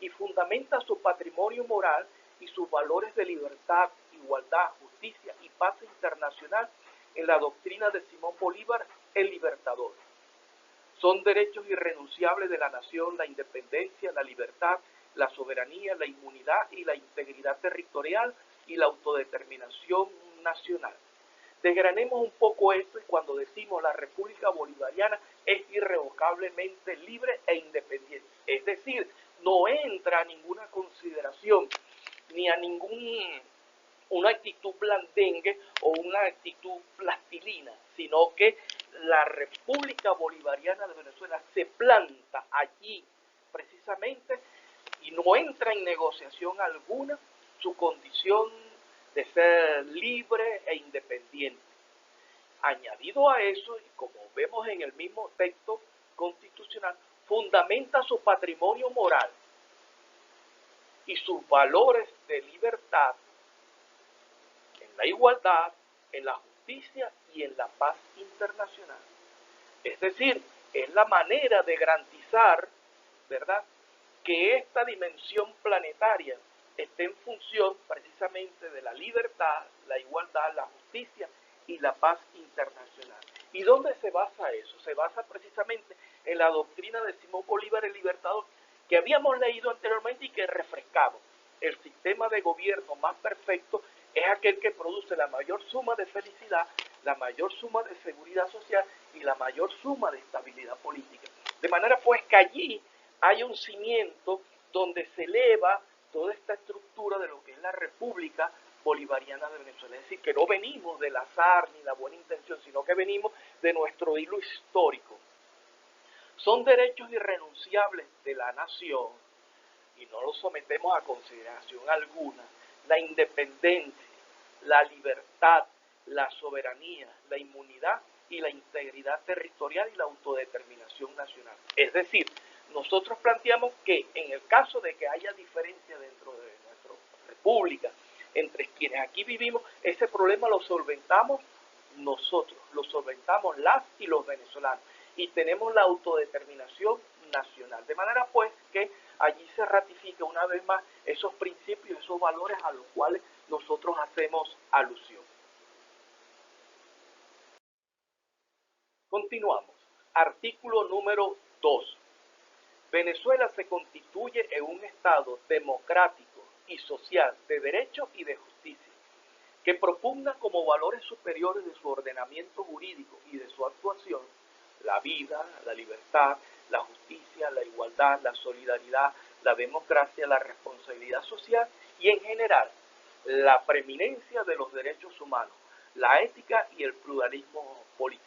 y fundamenta su patrimonio moral y sus valores de libertad, igualdad, justicia y paz internacional en la doctrina de Simón Bolívar, el Libertador. Son derechos irrenunciables de la nación la independencia, la libertad, la soberanía, la inmunidad y la integridad territorial y la autodeterminación nacional. Desgranemos un poco esto y cuando decimos la República Bolivariana es irrevocablemente libre e independiente. Es decir, no entra a ninguna consideración ni a una actitud blandengue o una actitud plastilina, sino que la República Bolivariana de Venezuela se planta allí precisamente y no entra en negociación alguna su condición de ser libre e independiente. Añadido a eso, y como vemos en el mismo texto constitucional, fundamenta su patrimonio moral y sus valores de libertad en la igualdad, en la justicia y en la paz internacional. Es decir, es la manera de garantizar, ¿verdad?, que esta dimensión planetaria esté en función precisamente de la libertad, la igualdad, la justicia y la paz internacional. ¿Y dónde se basa eso? Se basa precisamente en la doctrina de Simón Bolívar el Libertador, que habíamos leído anteriormente y que refrescamos. el sistema de gobierno más perfecto es aquel que produce la mayor suma de felicidad, la mayor suma de seguridad social y la mayor suma de estabilidad política. De manera pues que allí hay un cimiento donde se eleva toda esta estructura de lo que es la República Bolivariana de Venezuela. Es decir, que no venimos del azar ni la buena intención, sino que venimos de nuestro hilo histórico. Son derechos irrenunciables de la nación y no los sometemos a consideración alguna. La independencia, la libertad, la soberanía, la inmunidad y la integridad territorial y la autodeterminación nacional. Es decir, nosotros planteamos que en el caso de que haya diferencia dentro de nuestra república entre quienes aquí vivimos, ese problema lo solventamos nosotros, lo solventamos las y los venezolanos y tenemos la autodeterminación nacional. De manera pues que allí se ratifica una vez más esos principios, esos valores a los cuales nosotros hacemos alusión. Continuamos. Artículo número 2. Venezuela se constituye en un Estado democrático y social de derecho y de justicia, que propugna como valores superiores de su ordenamiento jurídico y de su actuación la vida, la libertad, la justicia, la igualdad, la solidaridad, la democracia, la responsabilidad social y en general la preeminencia de los derechos humanos, la ética y el pluralismo político.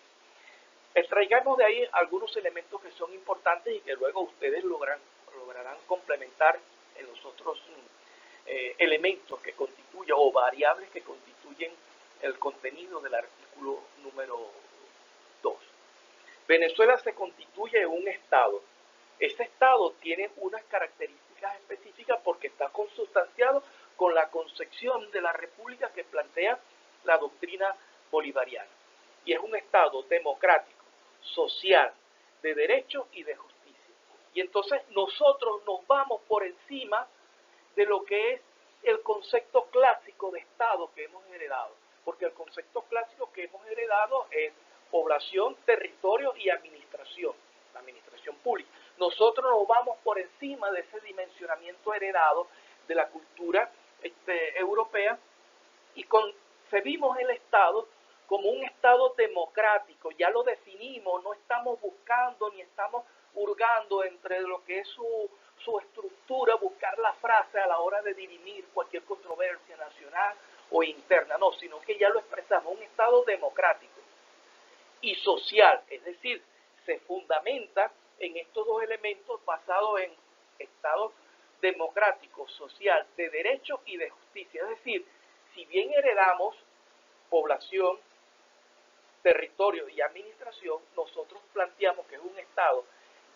Extraigamos de ahí algunos elementos que son importantes y que luego ustedes lograrán complementar en los otros elementos que constituyen o variables que constituyen el contenido del artículo número 2. Venezuela se constituye en un Estado. Ese Estado tiene unas características específicas porque está consustanciado con la concepción de la República que plantea la doctrina bolivariana. Y es un Estado democrático, social, de derecho y de justicia. Y entonces nosotros nos vamos por encima de lo que es el concepto clásico de Estado que hemos heredado. Porque el concepto clásico que hemos heredado es población, territorio y administración, la administración pública. Nosotros nos vamos por encima de ese dimensionamiento heredado de la cultura europea y concebimos el Estado como un Estado democrático, ya lo definimos, no estamos buscando ni estamos hurgando entre lo que es su estructura, buscar la frase a la hora de dirimir cualquier controversia nacional o interna, no, sino que ya lo expresamos, un Estado democrático y social, es decir, se fundamenta en estos dos elementos basados en Estado democrático, social, de derecho y de justicia. Es decir, si bien heredamos población, territorio y administración, nosotros planteamos que es un Estado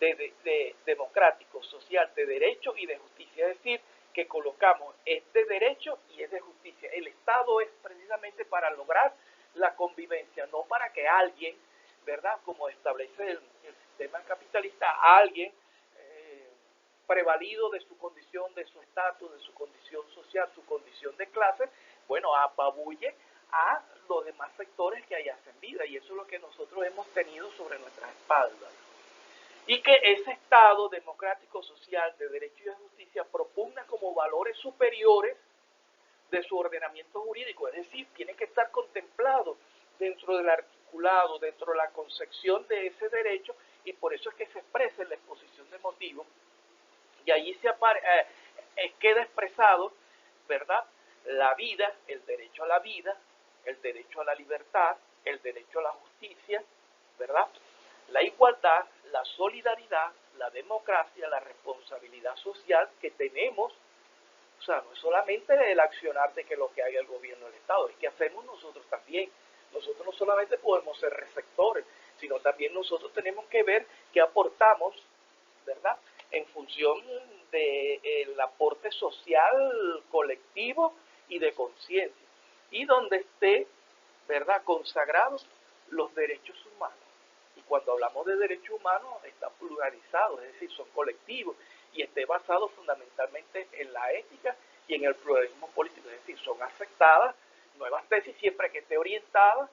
de democrático, social, de derecho y de justicia. Es decir, que colocamos es de derecho y es de justicia. El Estado es precisamente para lograr la convivencia, no para que alguien, ¿verdad? Como establece el sistema capitalista, alguien prevalido de su condición, de su estatus, de su condición social, su condición de clase, bueno, apabulle a los demás sectores que ahí hacen vida, y eso es lo que nosotros hemos tenido sobre nuestras espaldas. Y que ese Estado democrático, social, de derecho y de justicia propugna como valores superiores de su ordenamiento jurídico, es decir, tiene que estar contemplado dentro del articulado, dentro de la concepción de ese derecho, y por eso es que se expresa en la exposición de motivos, y allí queda expresado, ¿verdad?, la vida, el derecho a la vida, el derecho a la libertad, el derecho a la justicia, ¿verdad?, la igualdad, la solidaridad, la democracia, la responsabilidad social que tenemos. O sea, no es solamente el accionar de que lo que haga el gobierno del Estado, es que hacemos nosotros también. Nosotros no solamente podemos ser receptores, sino también nosotros tenemos que ver qué aportamos, ¿verdad?, en función del aporte social colectivo y de conciencia, y donde esté, ¿verdad?, consagrados los derechos humanos. Y cuando hablamos de derechos humanos, está pluralizado, es decir, son colectivos, y esté basado fundamentalmente en la ética y en el pluralismo político, es decir, son aceptadas nuevas tesis siempre que esté orientada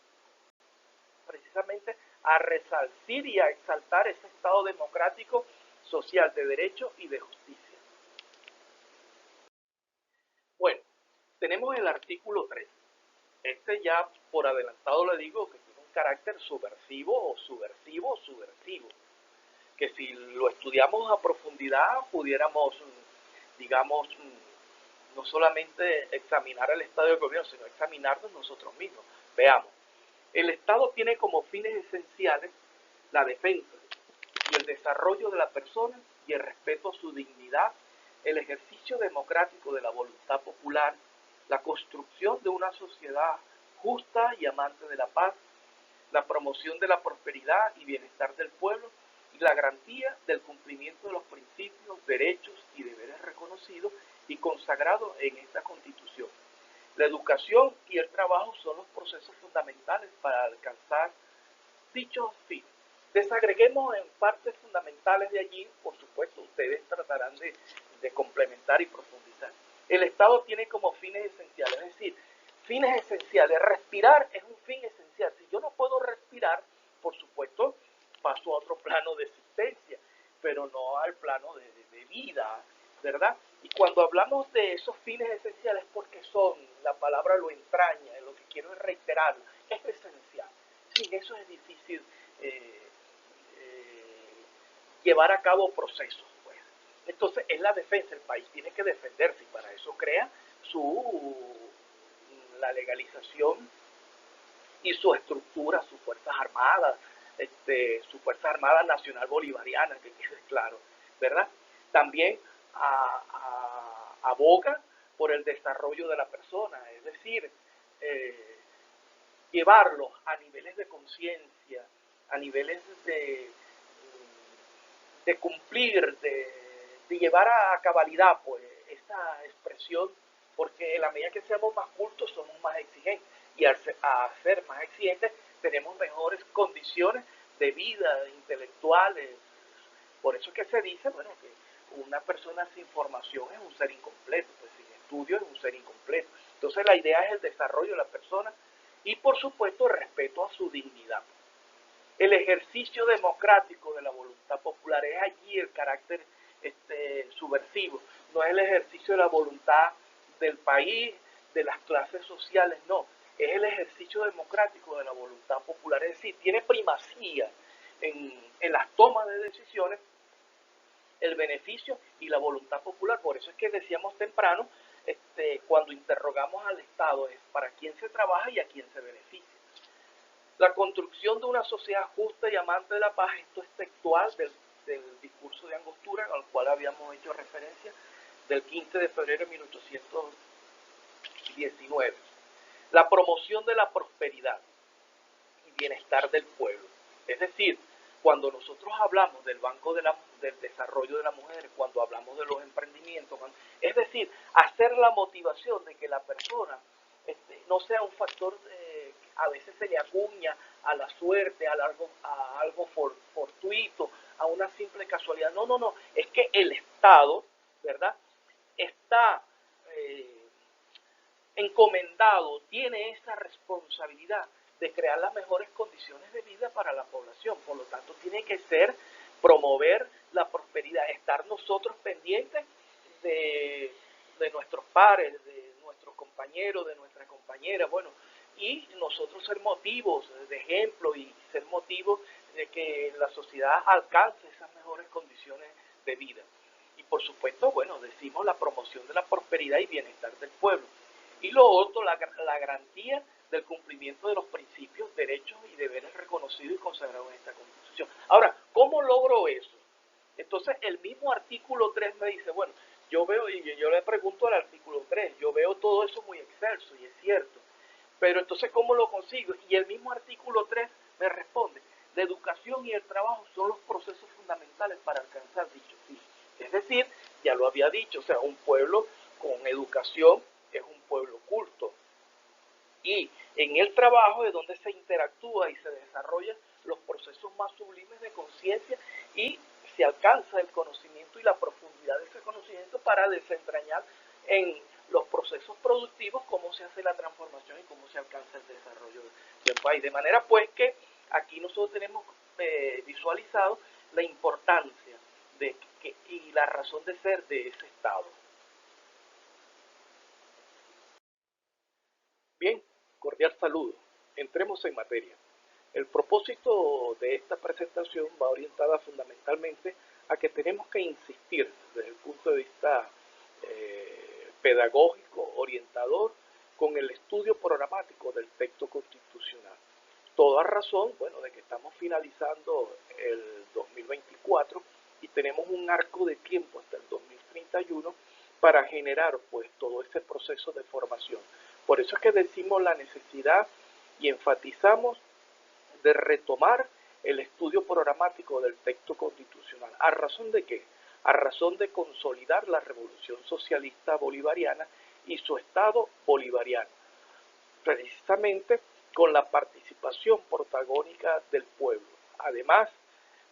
precisamente a resarcir y a exaltar ese Estado democrático, social, de derecho y de justicia. tenemos el artículo 3. Este ya por adelantado le digo que tiene un carácter subversivo, que si lo estudiamos a profundidad pudiéramos, digamos, no solamente examinar el Estado del gobierno, sino examinarnos nosotros mismos. Veamos, el Estado tiene como fines esenciales la defensa y el desarrollo de la persona y el respeto a su dignidad, el ejercicio democrático de la voluntad popular, la construcción de una sociedad justa y amante de la paz, la promoción de la prosperidad y bienestar del pueblo y la garantía del cumplimiento de los principios, derechos y deberes reconocidos y consagrados en esta Constitución. La educación y el trabajo son los procesos fundamentales para alcanzar dichos fines. Desagreguemos en partes fundamentales de allí, por supuesto, ustedes tratarán de complementar y profundizar. El Estado tiene como fines esenciales, es decir, fines esenciales. Respirar es un fin esencial. Si yo no puedo respirar, por supuesto, paso a otro plano de existencia, pero no al plano de vida, ¿verdad? Y cuando hablamos de esos fines esenciales, porque son, la palabra lo entraña, lo que quiero es reiterarlo, es esencial. Sin eso es difícil llevar a cabo procesos. Pues. Entonces es la defensa, el país tiene que defenderse y para eso crea la legalización y su estructura, sus Fuerzas Armadas, su Fuerza Armada Nacional Bolivariana, que quede claro, ¿verdad? También aboga por el desarrollo de la persona, es decir, llevarlos a niveles de conciencia, a niveles de cumplir, de llevar a cabalidad pues, esta expresión, porque en la medida que seamos más cultos somos más exigentes y al ser más exigentes tenemos mejores condiciones de vida, intelectuales. Por eso es que se dice, bueno, que una persona sin formación es un ser incompleto, pues sin estudio es un ser incompleto. Entonces la idea es el desarrollo de la persona y por supuesto el respeto a su dignidad. El ejercicio democrático de la voluntad popular es allí el carácter subversivo, no es el ejercicio de la voluntad del país, de las clases sociales, no, es el ejercicio democrático de la voluntad popular, es decir, tiene primacía en las tomas de decisiones el beneficio y la voluntad popular. Por eso es que decíamos temprano, cuando interrogamos al Estado, es para quién se trabaja y a quién se beneficia. La construcción de una sociedad justa y amante de la paz, esto es textual del discurso de Angostura, al cual habíamos hecho referencia, del 15 de febrero de 1819. La promoción de la prosperidad y bienestar del pueblo. Es decir, cuando nosotros hablamos del Banco del Desarrollo de la Mujer, cuando hablamos de los emprendimientos, es decir, hacer la motivación de que la persona no sea un factor, a veces se le acuña a la suerte, a algo fortuito, a una simple casualidad. No, no, no, es que el Estado, ¿verdad?, está encomendado, tiene esa responsabilidad de crear las mejores condiciones de vida para la población. Por lo tanto, tiene que ser promover la prosperidad, estar nosotros pendientes de nuestros pares, de nuestros compañeros, de nuestras compañeras, bueno, y nosotros ser motivos de ejemplo y ser motivos de que la sociedad alcance esas mejores condiciones de vida. Y por supuesto, bueno, decimos la promoción de la prosperidad y bienestar del pueblo. Y lo otro, la garantía del cumplimiento de los principios, derechos y deberes reconocidos y consagrados en esta Constitución. Ahora, ¿cómo logro eso? Entonces, el mismo artículo 3 me dice, bueno, yo veo, y yo le pregunto al artículo 3, yo veo todo eso muy excelso, y es cierto, pero entonces, ¿cómo lo consigo? Y el mismo artículo 3 me responde, la educación y el trabajo son los procesos fundamentales para alcanzar dicho fin. Es decir, ya lo había dicho, o sea, un pueblo con educación es un pueblo culto. Y en el trabajo es donde se interactúa y se desarrollan los procesos más sublimes de conciencia y se alcanza el conocimiento y la profundidad de ese conocimiento para desentrañar en los procesos productivos cómo se hace la transformación y cómo se alcanza el desarrollo del país. De manera pues que aquí nosotros tenemos visualizado la importancia y la razón de ser de ese Estado. Cordial saludo. Entremos en materia. El propósito de esta presentación va orientada fundamentalmente a que tenemos que insistir desde el punto de vista pedagógico, orientador, con el estudio programático del texto constitucional. Toda razón, bueno, de que estamos finalizando el 2024 y tenemos un arco de tiempo hasta el 2031 para generar pues todo ese proceso de formación. Por eso es que decimos la necesidad y enfatizamos de retomar el estudio programático del texto constitucional. ¿A razón de qué? A razón de consolidar la revolución socialista bolivariana y su estado bolivariano, precisamente con la participación protagónica del pueblo. Además,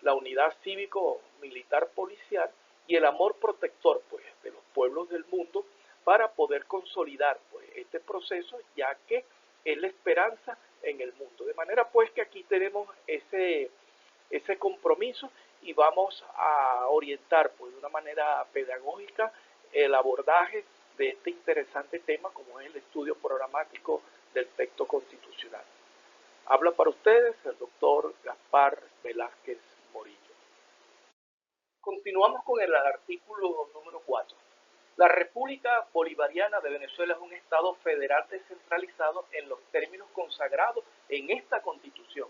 la unidad cívico-militar policial y el amor protector pues, de los pueblos del mundo para poder consolidar pues, este proceso, ya que es la esperanza en el mundo. De manera pues que aquí tenemos ese compromiso y vamos a orientar pues, de una manera pedagógica el abordaje de este interesante tema como es el estudio programático del texto constitucional. Habla para ustedes el doctor Gaspar Velázquez Morillo. Continuamos con el artículo número 4. La República Bolivariana de Venezuela es un Estado federal descentralizado en los términos consagrados en esta Constitución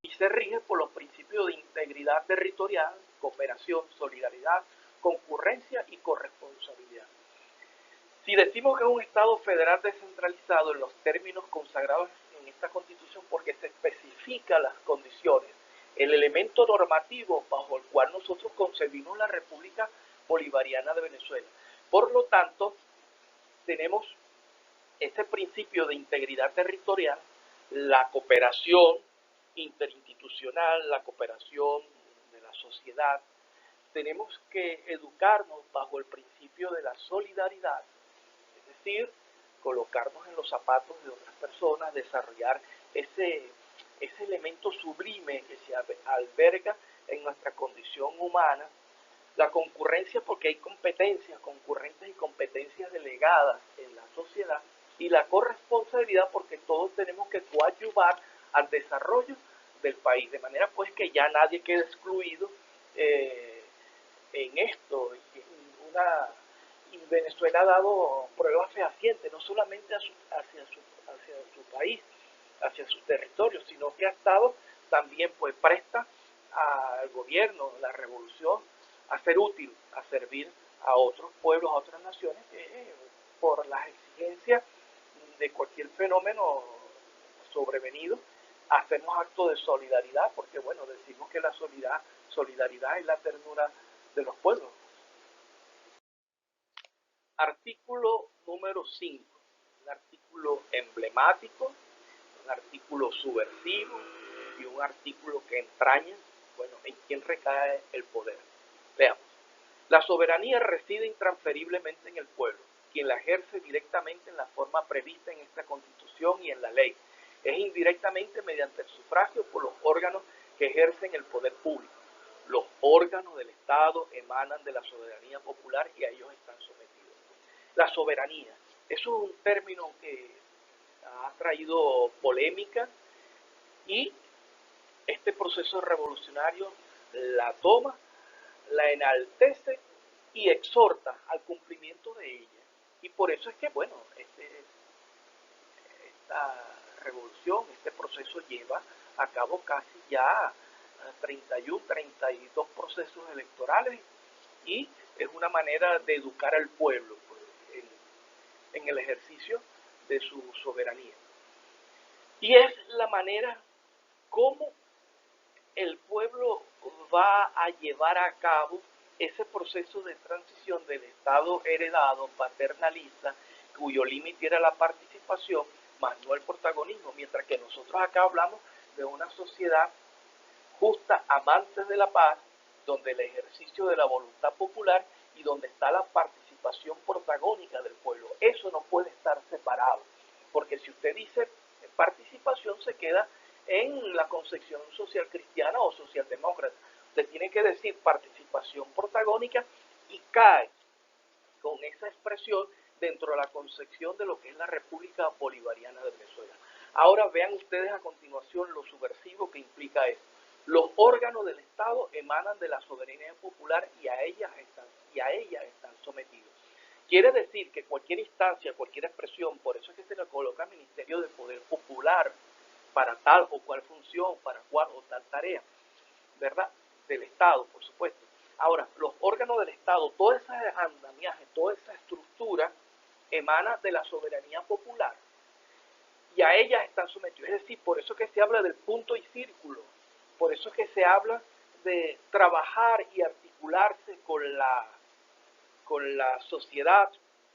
y se rige por los principios de integridad territorial, cooperación, solidaridad, concurrencia y corresponsabilidad. Si decimos que es un Estado federal descentralizado en los términos consagrados en esta Constitución porque se especifican las condiciones, el elemento normativo bajo el cual nosotros concebimos la República Bolivariana de Venezuela. Por lo tanto, tenemos ese principio de integridad territorial, la cooperación interinstitucional, la cooperación de la sociedad. Tenemos que educarnos bajo el principio de la solidaridad, es decir, colocarnos en los zapatos de otras personas, desarrollar ese elemento sublime que se alberga en nuestra condición humana. La concurrencia porque hay competencias concurrentes y competencias delegadas en la sociedad, y la corresponsabilidad porque todos tenemos que coadyuvar al desarrollo del país, de manera pues que ya nadie quede excluido en esto. Y Venezuela ha dado pruebas fehacientes, no solamente hacia su país, hacia su territorio, sino que ha estado también pues presta al gobierno, la revolución, a ser útil, a servir a otros pueblos, a otras naciones, que por las exigencias de cualquier fenómeno sobrevenido, hacemos actos de solidaridad, porque bueno, decimos que la solidaridad es la ternura de los pueblos. Artículo número 5, un artículo emblemático, un artículo subversivo y un artículo que entraña, bueno, en quién recae el poder. Veamos. La soberanía reside intransferiblemente en el pueblo, quien la ejerce directamente en la forma prevista en esta Constitución y en la ley. Es indirectamente mediante el sufragio por los órganos que ejercen el poder público. Los órganos del Estado emanan de la soberanía popular y a ellos están sometidos. La soberanía, eso es un término que ha traído polémica y este proceso revolucionario la toma, la enaltece y exhorta al cumplimiento de ella. Y por eso es que, bueno, esta revolución, este proceso lleva a cabo casi ya 31, 32 procesos electorales y es una manera de educar al pueblo pues, en el ejercicio de su soberanía. Y es la manera como el pueblo va a llevar a cabo ese proceso de transición del Estado heredado, paternalista, cuyo límite era la participación, más no el protagonismo, mientras que nosotros acá hablamos de una sociedad justa, amante de la paz, donde el ejercicio de la voluntad popular y donde está la participación protagónica del pueblo. Eso no puede estar separado, porque si usted dice participación se queda en la concepción social cristiana o socialdemócrata. Usted tiene que decir participación protagónica y cae con esa expresión dentro de la concepción de lo que es la República Bolivariana de Venezuela. Ahora vean ustedes a continuación lo subversivo que implica esto. Los órganos del Estado emanan de la soberanía popular y a ella están sometidos. Quiere decir que cualquier instancia, cualquier expresión, por eso es que se le coloca Ministerio de Poder Popular para tal o cual función, para cual o tal tarea, ¿verdad? Del Estado, por supuesto. Ahora, los órganos del Estado, todo ese andamiaje, toda esa estructura emana de la soberanía popular y a ellas están sometidos. Es decir, por eso que se habla del punto y círculo, por eso que se habla de trabajar y articularse con la sociedad,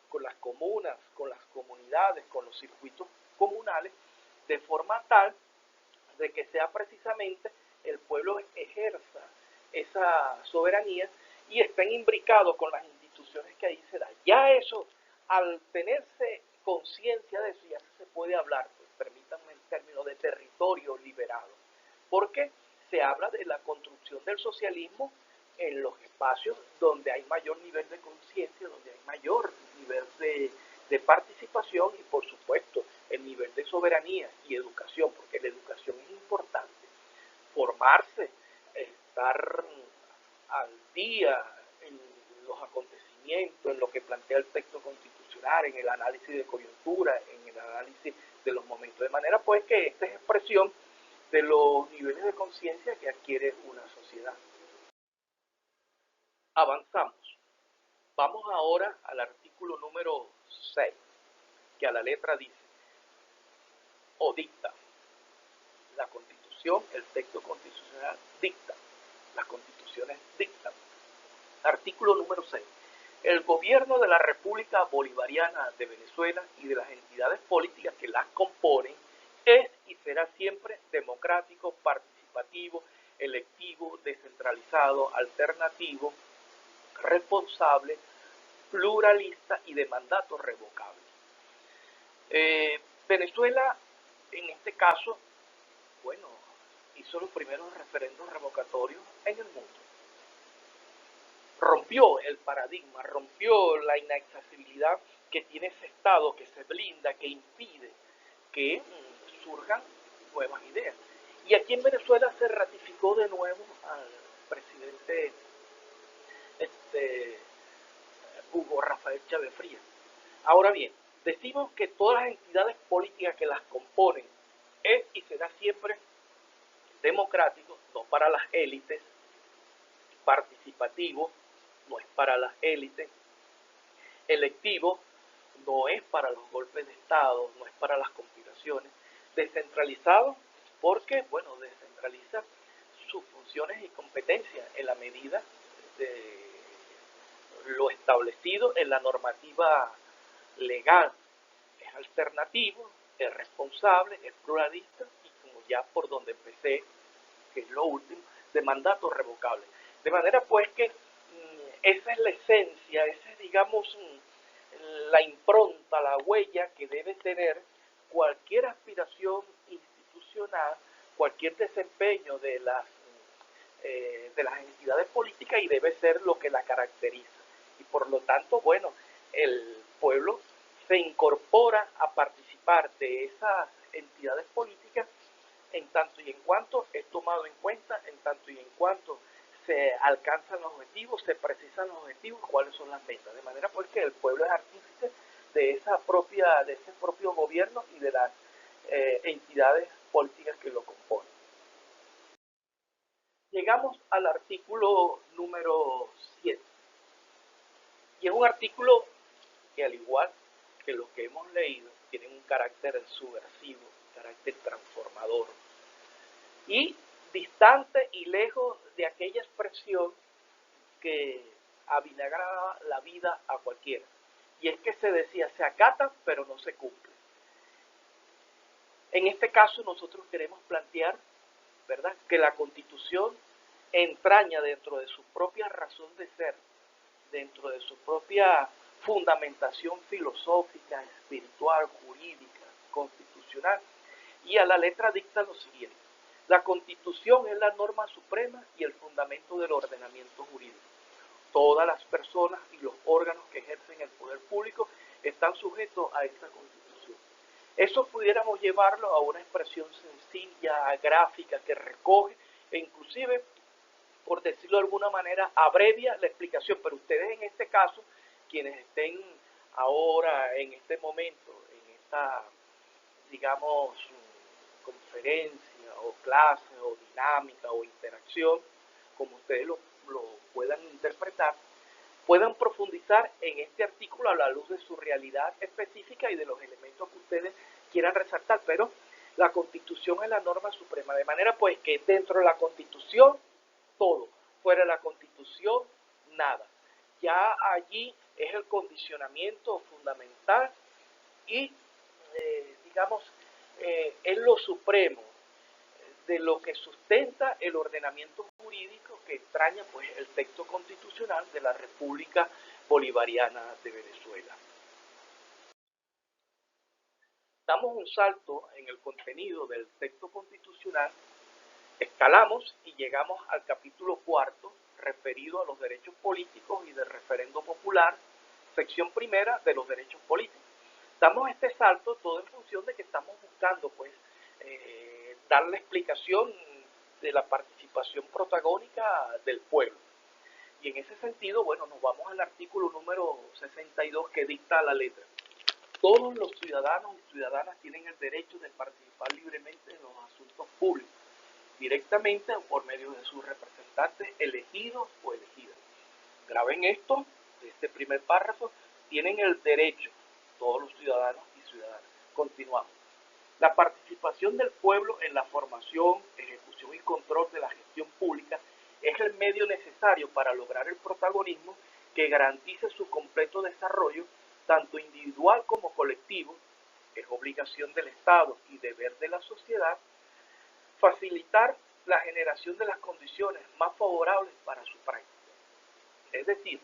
con las comunas, con las comunidades, con los circuitos comunales, de forma tal de que sea precisamente el pueblo ejerza esa soberanía y estén imbricados con las instituciones que ahí se dan. Ya eso, al tenerse conciencia de eso, ya se puede hablar, pues, permítanme el término de territorio liberado, porque se habla de la construcción del socialismo en los espacios donde hay mayor nivel de conciencia, donde hay mayor nivel de participación y, por supuesto, el nivel de soberanía y educación, porque la educación es importante. Formarse, estar al día en los acontecimientos, en lo que plantea el texto constitucional, en el análisis de coyuntura, en el análisis de los momentos, de manera pues que esta es expresión de los niveles de conciencia que adquiere una sociedad. Avanzamos. Vamos ahora al artículo número 6, que a la letra dice, o dicta, la Constitución, el texto constitucional dicta, las constituciones dictan. Artículo número 6. El gobierno de la República Bolivariana de Venezuela y de las entidades políticas que las componen es y será siempre democrático, participativo, electivo, descentralizado, alternativo, responsable, pluralista y de mandato revocable. Venezuela, en este caso, bueno, hizo los primeros referendos revocatorios en el mundo. Rompió el paradigma, rompió la inaccesibilidad que tiene ese Estado, que se blinda, que impide que surjan nuevas ideas. Y aquí en Venezuela se ratificó de nuevo al presidente Hugo Rafael Chávez Frías. Ahora bien, decimos que todas las entidades políticas que las componen es y será siempre democrático, no para las élites, participativo, no es para las élites, electivo, no es para los golpes de Estado, no es para las conspiraciones, descentralizado, porque, bueno, descentraliza sus funciones y competencias en la medida de lo establecido en la normativa legal. Es alternativo, es responsable, es pluralista y, como ya por donde empecé, que es lo último, de mandato revocable. De manera pues que esa es la esencia, esa es, digamos, la impronta, la huella que debe tener cualquier aspiración institucional, cualquier desempeño de las entidades políticas, y debe ser lo que la caracteriza. Y por lo tanto, bueno, el pueblo se incorpora a participar de esas entidades políticas en tanto y en cuanto es tomado en cuenta, en tanto y en cuanto se alcanzan los objetivos, se precisan los objetivos, cuáles son las metas. De manera pues que el pueblo es artífice de ese propio gobierno y de las entidades políticas que lo componen. Llegamos al artículo número 7. Y es un artículo que, al igual que los que hemos leído, tienen un carácter subversivo, un carácter transformador, y distante y lejos de aquella expresión que avinagraba la vida a cualquiera. Y es que se decía, se acata, pero no se cumple. En este caso nosotros queremos plantear, ¿verdad?, que la Constitución entraña dentro de su propia razón de ser, dentro de su propia fundamentación filosófica, espiritual, jurídica, constitucional, y a la letra dicta lo siguiente: la Constitución es la norma suprema y el fundamento del ordenamiento jurídico. Todas las personas y los órganos que ejercen el poder público están sujetos a esta Constitución. Eso pudiéramos llevarlo a una expresión sencilla, gráfica, que recoge e inclusive, por decirlo de alguna manera, abrevia la explicación, pero ustedes en este caso, quienes estén ahora, en este momento, en esta, digamos, conferencia o clase o dinámica o interacción, como ustedes lo puedan interpretar, puedan profundizar en este artículo a la luz de su realidad específica y de los elementos que ustedes quieran resaltar, pero la Constitución es la norma suprema, de manera pues que dentro de la Constitución todo, fuera de la Constitución nada. Ya allí es el condicionamiento fundamental y, digamos, es lo supremo de lo que sustenta el ordenamiento jurídico que entraña pues el texto constitucional de la República Bolivariana de Venezuela. Damos un salto en el contenido del texto constitucional, escalamos y llegamos al capítulo cuarto, referido a los derechos políticos y del referendo popular, sección primera de los derechos políticos. Damos este salto todo en función de que estamos buscando pues dar la explicación de la participación protagónica del pueblo. Y en ese sentido, bueno, nos vamos al artículo número 62 que dicta la letra. Todos los ciudadanos y ciudadanas tienen el derecho de participar libremente en los asuntos públicos, directamente o por medio de sus representantes elegidos o elegidas. Graben esto, de este primer párrafo, tienen el derecho, todos los ciudadanos y ciudadanas. Continuamos. La participación del pueblo en la formación, ejecución y control de la gestión pública es el medio necesario para lograr el protagonismo que garantice su completo desarrollo, tanto individual como colectivo. Es obligación del Estado y deber de la sociedad facilitar la generación de las condiciones más favorables para su práctica. Es decir,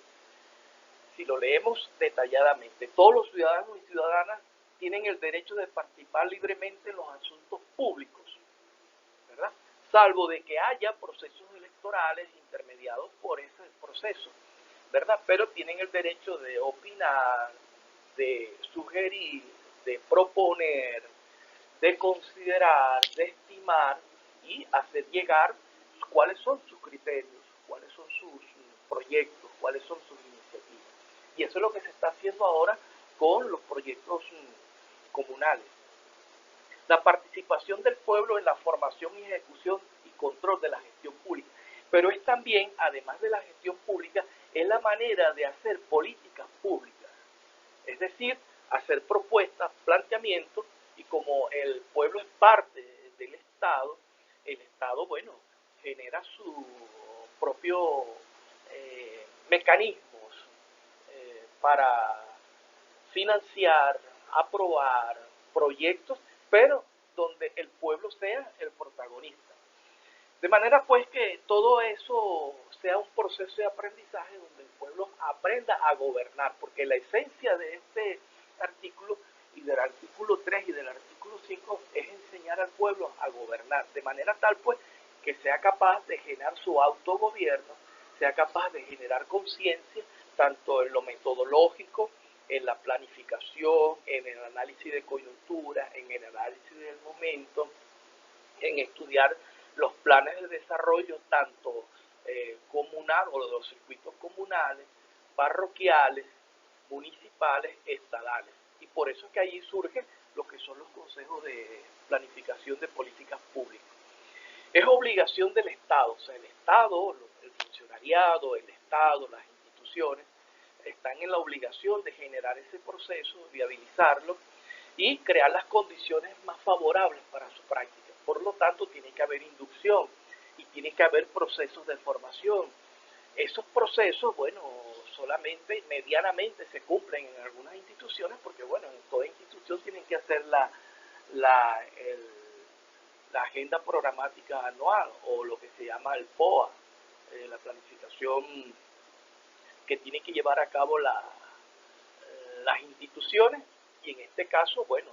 si lo leemos detalladamente, todos los ciudadanos y ciudadanas tienen el derecho de participar libremente en los asuntos públicos, ¿verdad? Salvo de que haya procesos electorales intermediados por ese proceso, ¿verdad? Pero tienen el derecho de opinar, de sugerir, de proponer, de considerar, de estimar y hacer llegar cuáles son sus criterios, cuáles son sus proyectos, cuáles son sus iniciativas. Y eso es lo que se está haciendo ahora con los proyectos comunales. La participación del pueblo en la formación y ejecución y control de la gestión pública. Pero es también, además de la gestión pública, es la manera de hacer políticas públicas. Es decir, hacer propuestas, planteamientos, y como el pueblo es parte del Estado, el Estado, bueno, genera sus propios mecanismos para financiar, aprobar proyectos, pero donde el pueblo sea el protagonista. De manera pues que todo eso sea un proceso de aprendizaje donde el pueblo aprenda a gobernar, porque la esencia de este artículo y del artículo 3 y del artículo 5 es enseñar al pueblo a gobernar, de manera tal pues que sea capaz de generar su autogobierno, sea capaz de generar conciencia, tanto en lo metodológico, en la planificación, en el análisis de coyuntura, en el análisis del momento, en estudiar los planes de desarrollo tanto comunal o de los circuitos comunales, parroquiales, municipales, estadales. Y por eso es que allí surgen lo que son los consejos de planificación de políticas públicas. Es obligación del Estado, o sea, el Estado, el funcionariado, el Estado, las instituciones, están en la obligación de generar ese proceso, viabilizarlo y crear las condiciones más favorables para su práctica. Por lo tanto, tiene que haber inducción y tiene que haber procesos de formación. Esos procesos, bueno, solamente medianamente se cumplen en algunas instituciones porque, bueno, en toda institución tienen que hacer la agenda programática anual o lo que se llama el POA, la planificación que tiene que llevar a cabo las instituciones, y en este caso, bueno,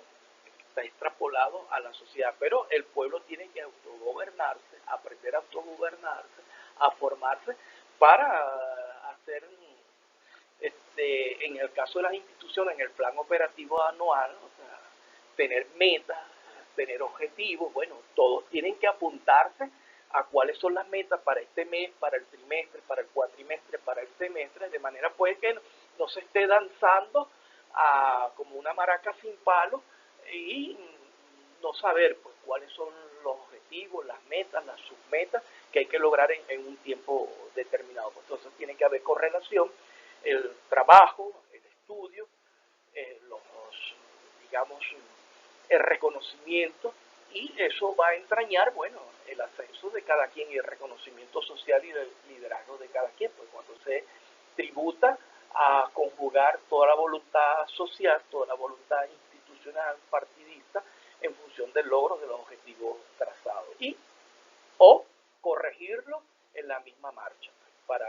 está extrapolado a la sociedad, pero el pueblo tiene que autogobernarse, aprender a autogobernarse, a formarse para hacer, en el caso de las instituciones, en el plan operativo anual, o sea, tener metas, tener objetivos. Bueno, todos tienen que apuntarse a cuáles son las metas para este mes, para el trimestre, para el cuatrimestre, para el semestre, de manera pues que no se esté danzando como una maraca sin palo y no saber pues cuáles son los objetivos, las metas, las submetas que hay que lograr en un tiempo determinado. Entonces tiene que haber correlación, el trabajo, el estudio, los, digamos, el reconocimiento, y eso va a entrañar, bueno, el ascenso de cada quien y el reconocimiento social y el liderazgo de cada quien, pues cuando se tributa a conjugar toda la voluntad social, toda la voluntad institucional, partidista, en función del logro de los objetivos trazados, y o corregirlo en la misma marcha para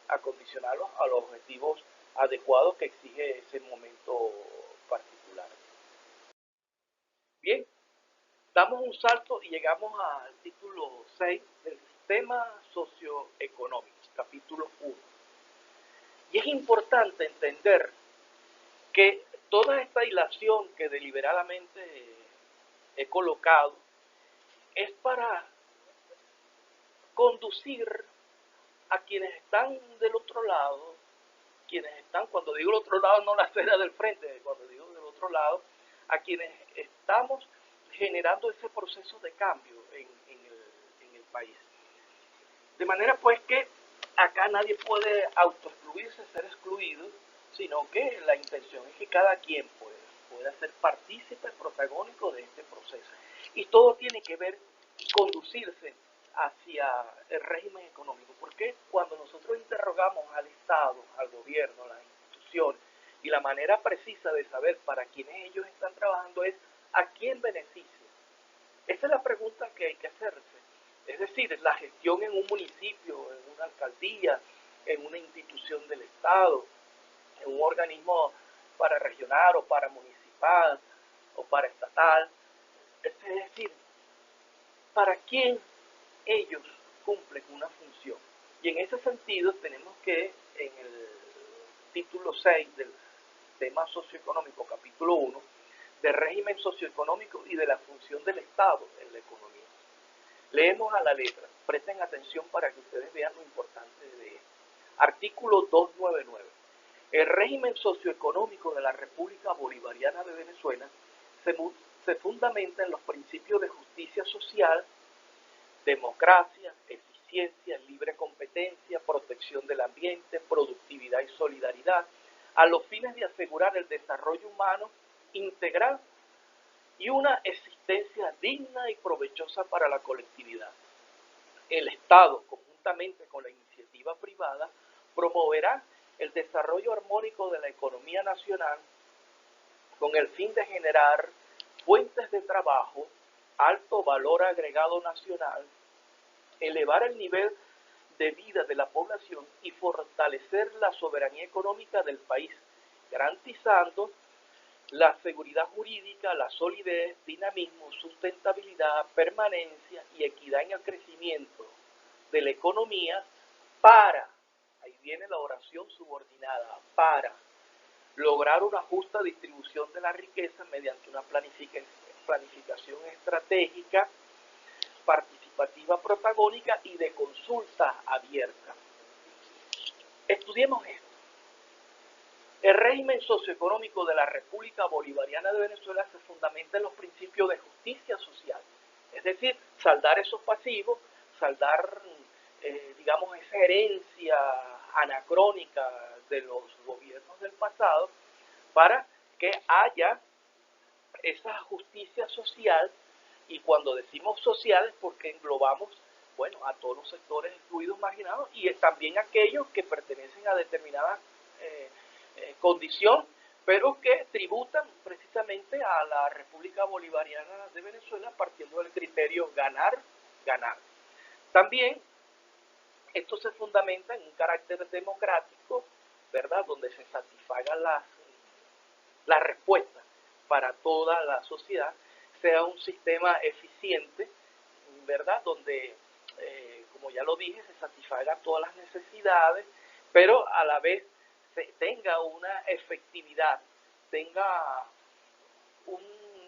acondicionarlos a los objetivos adecuados que exige ese momento particular. Bien, damos un salto y llegamos al título 6 del sistema socioeconómico, capítulo 1. Y es importante entender que toda esta hilación que deliberadamente he colocado es para conducir a quienes están del otro lado, quienes están, cuando digo el otro lado, no la acera del frente, cuando digo del otro lado, a quienes estamos generando ese proceso de cambio en el país. De manera pues que acá nadie puede autoexcluirse, ser excluido, sino que la intención es que cada quien pueda ser partícipe, protagónico de este proceso. Y todo tiene que ver y conducirse hacia el régimen económico, porque cuando nosotros interrogamos al Estado, al gobierno, a las instituciones, y la manera precisa de saber para quiénes ellos están trabajando es a quién beneficia. Esa es la pregunta que hay que hacerse. Es decir, la gestión en un municipio, en una alcaldía, en una institución del Estado, en un organismo para regional o para municipal o para estatal. Es decir, ¿para quién ellos cumplen una función? Y en ese sentido tenemos que en el título 6 del tema socioeconómico, capítulo 1, del régimen socioeconómico y de la función del Estado en la economía. Leemos a la letra, presten atención para que ustedes vean lo importante de esto. Artículo 299. El régimen socioeconómico de la República Bolivariana de Venezuela se fundamenta en los principios de justicia social, democracia, eficiencia, libre competencia, protección del ambiente, productividad y solidaridad, a los fines de asegurar el desarrollo humano integral y una existencia digna y provechosa para la colectividad. El Estado, conjuntamente con la iniciativa privada, promoverá el desarrollo armónico de la economía nacional con el fin de generar fuentes de trabajo, alto valor agregado nacional, elevar el nivel de vida de la población y fortalecer la soberanía económica del país, garantizando la seguridad jurídica, la solidez, dinamismo, sustentabilidad, permanencia y equidad en el crecimiento de la economía para, ahí viene la oración subordinada, para lograr una justa distribución de la riqueza mediante una planificación estratégica, participativa, protagónica y de consulta abierta. Estudiemos esto. El régimen socioeconómico de la República Bolivariana de Venezuela se fundamenta en los principios de justicia social, es decir, saldar esos pasivos, saldar, digamos, esa herencia anacrónica de los gobiernos del pasado, para que haya esa justicia social. Y cuando decimos social es porque englobamos, bueno, a todos los sectores excluidos, marginados, y también aquellos que pertenecen a determinadas condición, pero que tributan precisamente a la República Bolivariana de Venezuela partiendo del criterio ganar, ganar. También esto se fundamenta en un carácter democrático, ¿verdad?, donde se satisfagan las respuestas para toda la sociedad, sea un sistema eficiente, ¿verdad?, donde, como ya lo dije, se satisfagan todas las necesidades, pero a la vez tenga una efectividad, tenga un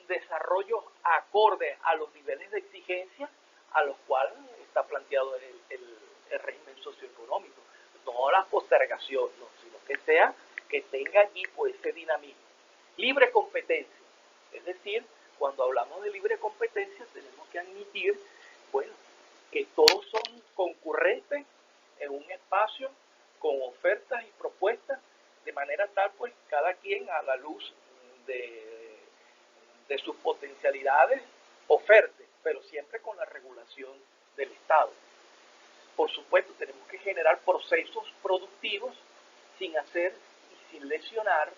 desarrollos acorde a los niveles de exigencia a los cuales está planteado el régimen socioeconómico. No la postergación, no, sino que tenga allí pues ese dinamismo. Libre competencia, es decir, cuando hablamos de libre competencia tenemos que admitir, bueno, que todos son concurrentes en un espacio con ofertas y propuestas, de manera tal pues cada quien a la luz de sus potencialidades oferte, pero siempre con la regulación del Estado. Por supuesto, tenemos que generar procesos productivos sin hacer y sin lesionar,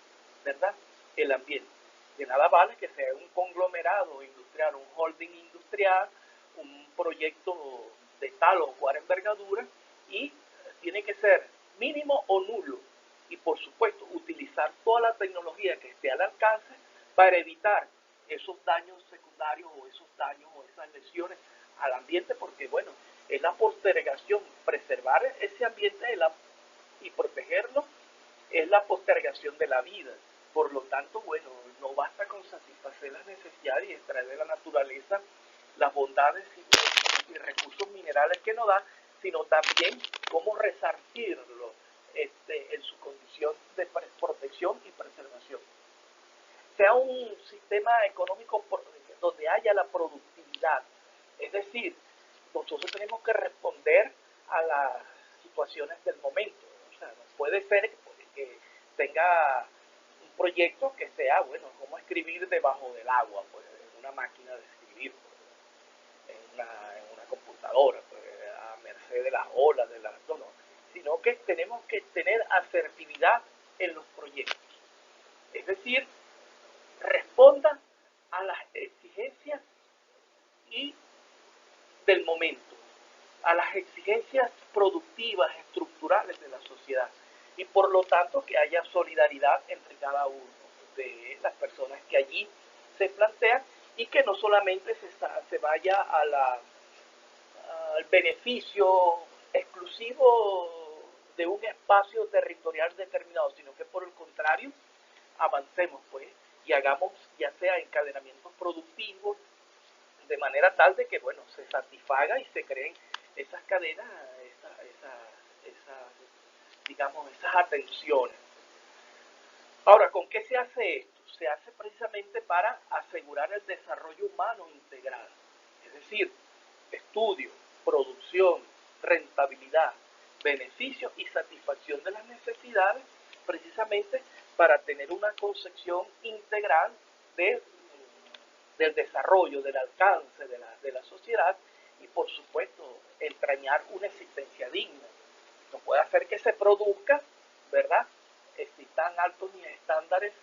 ¿verdad?, el ambiente. De nada vale que sea un conglomerado industrial, un holding industrial, un proyecto de tal o cual envergadura, y tiene que ser mínimo o nulo. Y por supuesto, utilizar toda la tecnología que esté al alcance para evitar esos daños secundarios o esos daños o esas lesiones al ambiente, porque bueno, es la postergación, preservar ese ambiente y protegerlo es la postergación de la vida. Por lo tanto, bueno, no basta con satisfacer las necesidades y extraer de la naturaleza las bondades y recursos minerales que nos da, sino también cómo resarcirlo en su condición de protección y preservación. Sea un sistema económico donde haya la productividad, es decir, nosotros tenemos que responder a las situaciones del momento. O sea, no puede ser que tenga un proyecto que sea, bueno, cómo escribir debajo del agua, pues, en una máquina de escribir, pues, en una computadora, pues, a merced de las olas, no, sino que tenemos que tener asertividad en los proyectos. Es decir, responda a las exigencias y del momento, a las exigencias productivas, estructurales de la sociedad, y por lo tanto que haya solidaridad entre cada uno de las personas que allí se plantean, y que no solamente se vaya al beneficio exclusivo de un espacio territorial determinado, sino que por el contrario avancemos pues y hagamos ya sea encadenamientos productivos de manera tal de que bueno se satisfaga y se creen esas cadenas, digamos esas atenciones. Ahora, ¿con qué se hace esto? Se hace precisamente para asegurar el desarrollo humano integral, es decir, estudio, producción, rentabilidad, beneficio y satisfacción de las necesidades, precisamente para tener una concepción integral del desarrollo, del alcance de la sociedad y, por supuesto, entrañar una existencia digna. No puede hacer que se produzca, ¿verdad?, existan altos estándares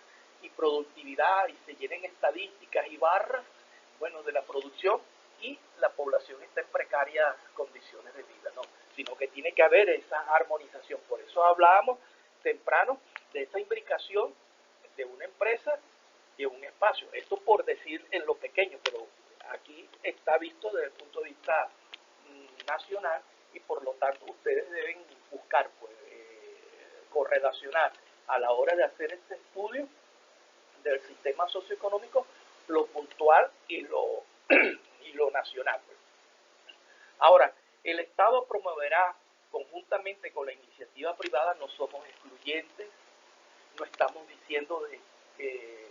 y productividad y se llenen estadísticas y barras, bueno, de la producción y la población está en precarias condiciones de vida, no, sino que tiene que haber esa armonización. Por eso hablábamos temprano de esa imbricación de una empresa y un espacio. Esto por decir en lo pequeño, pero aquí está visto desde el punto de vista nacional y por lo tanto ustedes deben buscar pues, correlacionar a la hora de hacer este estudio del sistema socioeconómico lo puntual y lo nacional. Pues. Ahora, el Estado promoverá conjuntamente con la iniciativa privada, no somos excluyentes, no estamos diciendo de que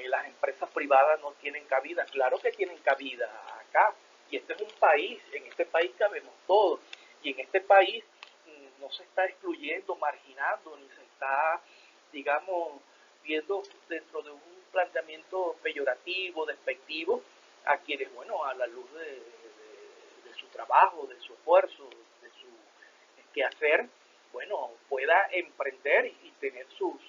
las empresas privadas no tienen cabida, claro que tienen cabida acá, y este es un país, en este país cabemos todos, y en este país no se está excluyendo, marginando, ni se está, digamos, viendo dentro de un planteamiento peyorativo, despectivo, a quienes, bueno, a la luz de su trabajo, de su esfuerzo, de su quehacer, bueno, pueda emprender y tener su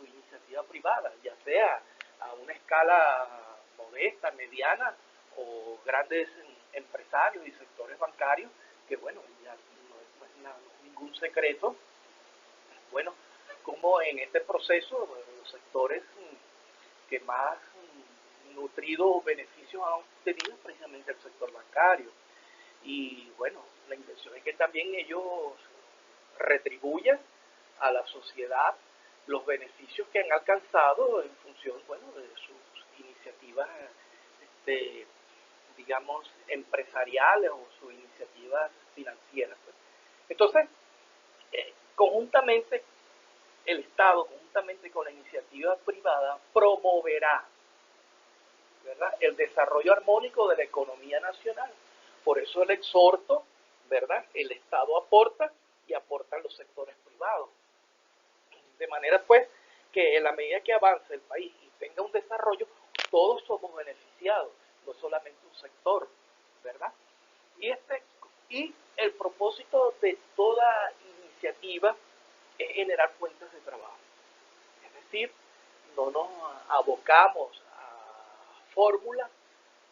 iniciativa privada, ya sea a una escala modesta, mediana o grandes empresarios y sectores bancarios, que bueno, ya no es ningún secreto, bueno, como en este proceso los sectores que más nutridos beneficios han obtenido precisamente el sector bancario. Y bueno, la intención es que también ellos retribuyan a la sociedad los beneficios que han alcanzado en función, bueno, de sus iniciativas, este, digamos, empresariales o sus iniciativas financieras, pues. Entonces, conjuntamente, el Estado, conjuntamente con la iniciativa privada, promoverá, ¿verdad?, el desarrollo armónico de la economía nacional. Por eso el exhorto, ¿verdad?, el Estado aporta y aportan los sectores privados. De manera pues que en la medida que avance el país y tenga un desarrollo, todos somos beneficiados, no solamente un sector, ¿verdad? Y, y el propósito de toda iniciativa es generar fuentes de trabajo. Es decir, no nos abocamos a fórmulas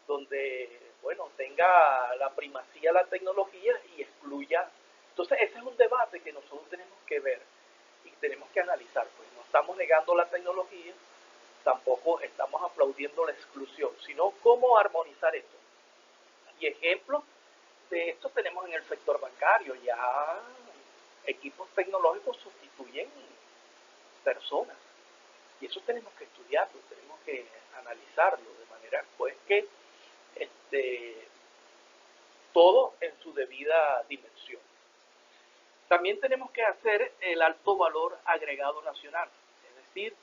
donde, bueno, tenga la primacía la tecnología y excluya. Entonces ese es un debate que nosotros tenemos que ver y tenemos que analizar, pues no estamos negando la tecnología, tampoco estamos aplaudiendo la exclusión, sino cómo armonizar esto. Y ejemplos de esto tenemos en el sector bancario, ya equipos tecnológicos sustituyen personas, y eso tenemos que estudiarlo, tenemos que analizarlo, de manera pues que todo en su debida dimensión. También tenemos que hacer el alto valor agregado nacional, es decir,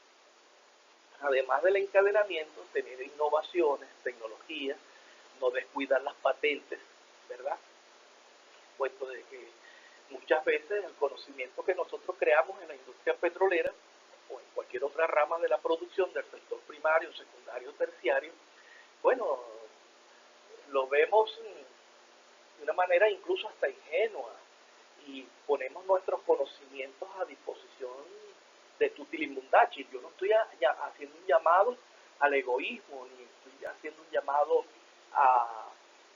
además del encadenamiento, tener innovaciones, tecnologías, no descuidar las patentes, ¿verdad? Puesto de que muchas veces el conocimiento que nosotros creamos en la industria petrolera o en cualquier otra rama de la producción del sector primario, secundario, terciario, bueno, lo vemos de una manera incluso hasta ingenua y ponemos nuestros conocimientos a disposición de tutilimundachi. Yo no estoy haciendo un llamado al egoísmo, ni estoy haciendo un llamado a,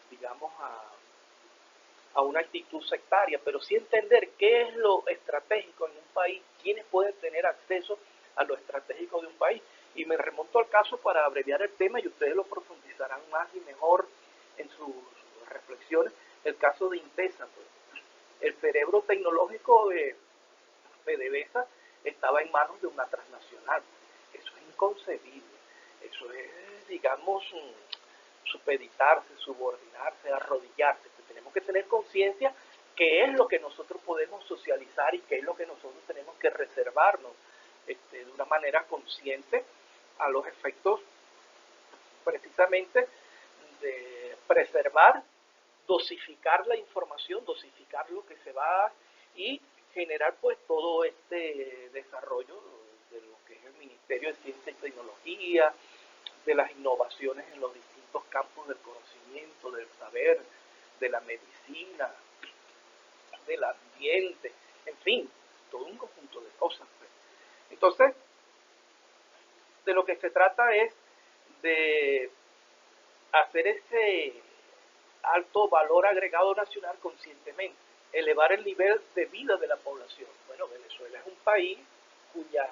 digamos, a una actitud sectaria, pero sí entender qué es lo estratégico en un país, quiénes pueden tener acceso a lo estratégico de un país. Y me remonto al caso para abreviar el tema y ustedes lo profundizarán más y mejor en sus reflexiones, el caso de Intesa. Pues. El cerebro tecnológico de PDVSA estaba en manos de una transnacional. Eso es inconcebible. Eso es, digamos, supeditarse, subordinarse, arrodillarse. Pues tenemos que tener conciencia qué es lo que nosotros podemos socializar y qué es lo que nosotros tenemos que reservarnos de una manera consciente a los efectos precisamente de preservar, dosificar la información, dosificar lo que se va y generar pues todo este desarrollo de lo que es el Ministerio de Ciencia y Tecnología, de las innovaciones en los distintos campos del conocimiento, del saber, de la medicina, del ambiente, en fin, todo un conjunto de cosas. Pues. Entonces, de lo que se trata es de hacer ese alto valor agregado nacional conscientemente, elevar el nivel de vida de la población. Bueno, Venezuela es un país cuya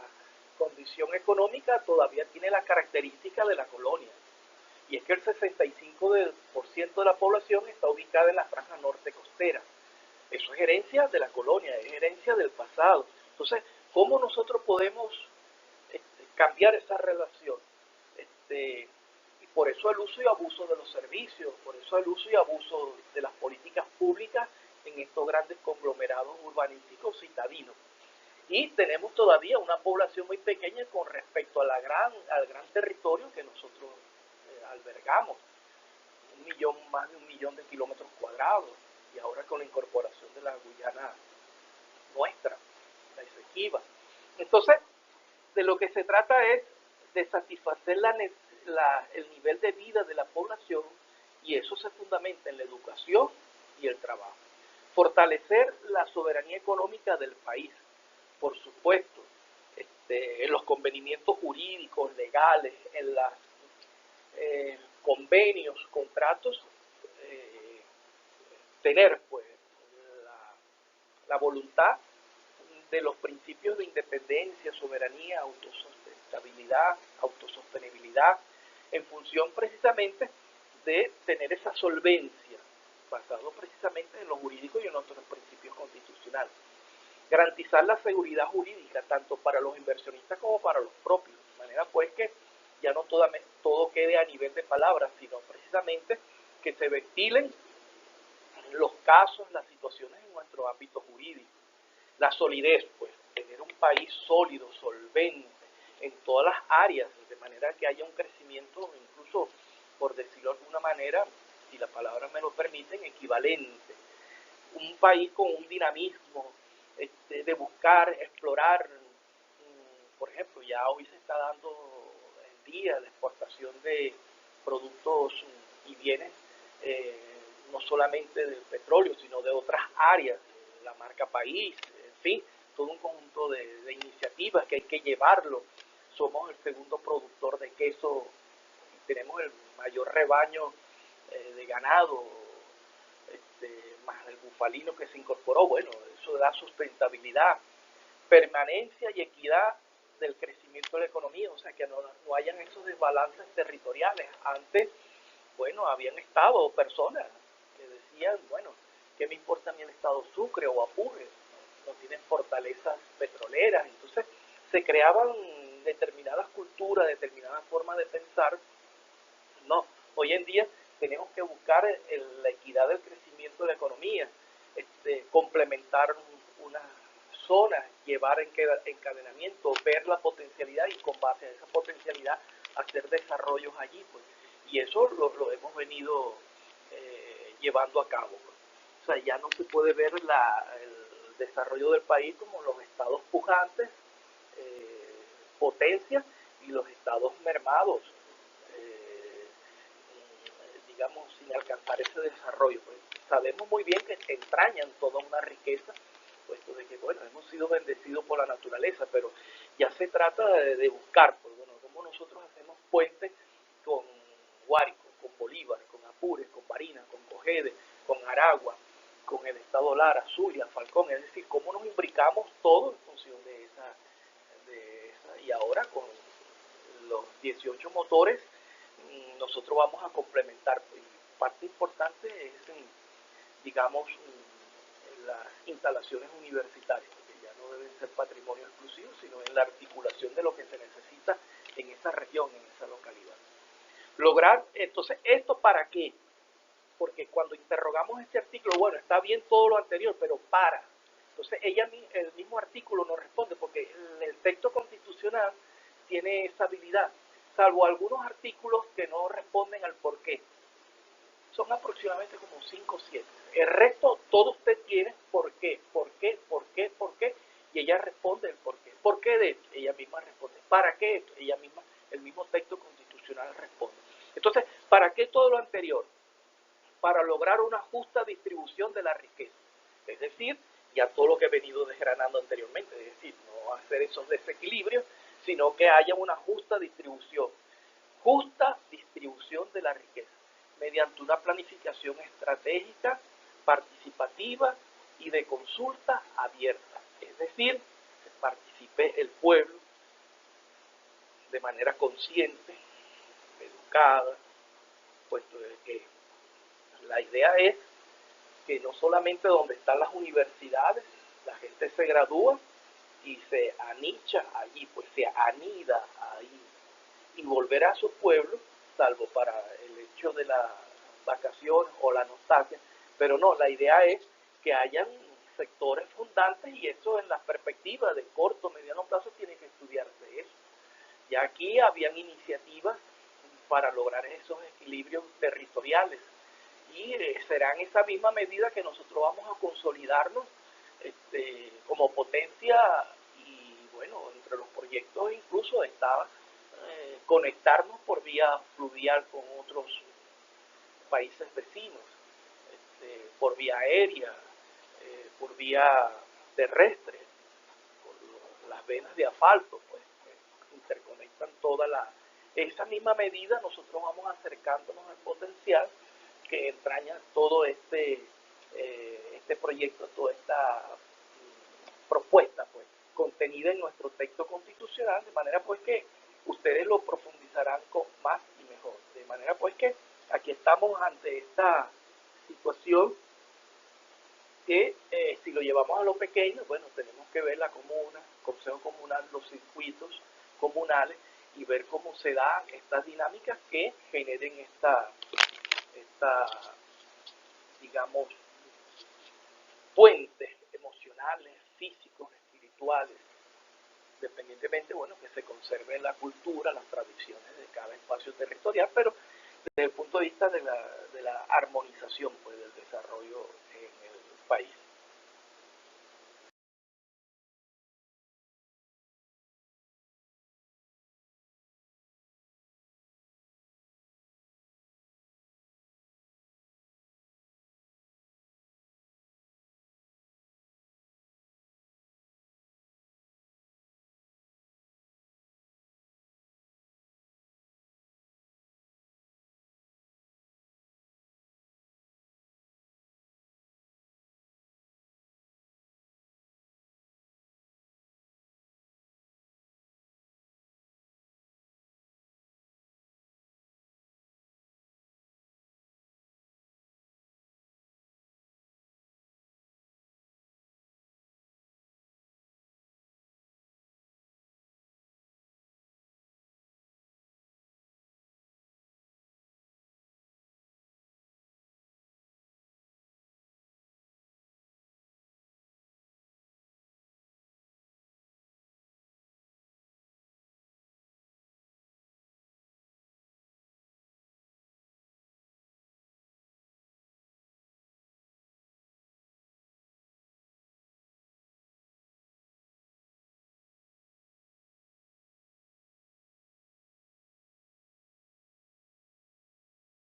condición económica todavía tiene la característica de la colonia, y es que el 65% de la población está ubicada en la franja norte costera. Eso es herencia de la colonia, es herencia del pasado. Entonces, ¿cómo nosotros podemos cambiar esa relación? Y por eso el uso y abuso de los servicios, por eso el uso y abuso de las políticas públicas en estos grandes conglomerados urbanísticos citadinos. Y tenemos todavía una población muy pequeña con respecto a al gran territorio que nosotros albergamos, más de 1.000.000 de kilómetros cuadrados, y ahora con la incorporación de la Guyana nuestra, la Esequiba. Entonces, de lo que se trata es de satisfacer el nivel de vida de la población, y eso se fundamenta en la educación y el trabajo. Fortalecer la soberanía económica del país, por supuesto, en los convenimientos jurídicos, legales, en los convenios, contratos, tener pues la voluntad de los principios de independencia, soberanía, autosustentabilidad, autosostenibilidad, en función precisamente de tener esa solvencia, basado precisamente en lo jurídico y en nuestros principios constitucionales. Garantizar la seguridad jurídica, tanto para los inversionistas como para los propios, de manera pues que ya no todo quede a nivel de palabras, sino precisamente que se ventilen los casos, las situaciones en nuestro ámbito jurídico. La solidez, pues, tener un país sólido, solvente, en todas las áreas, de manera que haya un crecimiento, incluso, por decirlo de alguna manera, si la palabra me lo permiten, equivalente. Un país con un dinamismo de buscar, explorar, por ejemplo, ya hoy se está dando el día la exportación de productos y bienes, eh, no solamente del petróleo, sino de otras áreas, la marca país, en fin, todo un conjunto de iniciativas que hay que llevarlo. Somos el segundo productor de queso, tenemos el mayor rebaño de ganado, más el bufalino que se incorporó. Bueno, eso da sustentabilidad, permanencia y equidad del crecimiento de la economía, o sea, que no hayan esos desbalances territoriales. Antes, bueno, habían estados o personas que decían, bueno, ¿qué me importa a mí el estado Sucre o Apure? No tienen fortalezas petroleras, entonces se creaban determinadas culturas, determinadas formas de pensar. No, hoy en día tenemos que buscar la equidad del crecimiento de la economía, complementar una zona, llevar encadenamiento, ver la potencialidad y con base a esa potencialidad hacer desarrollos allí, pues. Y eso lo hemos venido llevando a cabo, pues. O sea, ya no se puede ver el desarrollo del país como los estados pujantes, potencias, y los estados mermados, eh, digamos, sin alcanzar ese desarrollo. Pues sabemos muy bien que entrañan toda una riqueza, puesto de que, bueno, hemos sido bendecidos por la naturaleza, pero ya se trata de buscar, pues, bueno, cómo nosotros hacemos puentes con Guárico, con Bolívar, con Apure, con Barinas, con Cogede, con Aragua, con el Estado Lara, Zulia, Falcón, es decir, cómo nos imbricamos todo en función de esa, y ahora con los 18 motores nosotros vamos a complementar. Y parte importante es, digamos, las instalaciones universitarias, que ya no deben ser patrimonio exclusivo, sino en la articulación de lo que se necesita en esa región, en esa localidad. Lograr, entonces, ¿esto para qué? Porque cuando interrogamos este artículo, bueno, está bien todo lo anterior, pero para. Entonces, el mismo artículo nos responde, porque el texto constitucional tiene esa habilidad, salvo algunos artículos que no responden al por qué. Son aproximadamente como 5 o 7. El resto, todo usted tiene por qué, por qué, por qué, por qué, y ella responde el por qué. ¿Por qué de esto? Ella misma responde. ¿Para qué esto? Ella misma, el mismo texto constitucional responde. Entonces, ¿para qué todo lo anterior? Para lograr una justa distribución de la riqueza. Es decir, ya todo lo que he venido desgranando anteriormente, es decir, no hacer esos desequilibrios, sino que haya una justa distribución de la riqueza, mediante una planificación estratégica, participativa y de consulta abierta. Es decir, que participe el pueblo de manera consciente, educada, puesto que la idea es que no solamente donde están las universidades, la gente se gradúa y se anicha allí, pues se anida ahí, y volver a su pueblo, salvo para el hecho de las vacaciones o la nostalgia, pero no, la idea es que hayan sectores fundantes, y eso en la perspectiva de corto, mediano plazo tiene que estudiarse eso. Ya aquí habían iniciativas para lograr esos equilibrios territoriales, y será en esa misma medida que nosotros vamos a consolidarnos como potencia. Y bueno, entre los proyectos incluso está conectarnos por vía fluvial con otros países vecinos, por vía aérea, por vía terrestre, por las venas de asfalto, pues, que interconectan toda la... Esa misma medida nosotros vamos acercándonos al potencial que entraña todo este proyecto, toda esta propuesta, pues, contenida en nuestro texto constitucional, de manera pues que ustedes lo profundizarán con más y mejor. De manera pues que aquí estamos ante esta situación que si lo llevamos a lo pequeño, bueno, tenemos que ver la comuna, consejo comunal, los circuitos comunales, y ver cómo se dan estas dinámicas que generen digamos, puentes emocionales, físicos, espirituales, independientemente, bueno, que se conserve la cultura, las tradiciones de cada espacio territorial, pero desde el punto de vista de la armonización, pues, del desarrollo en el país.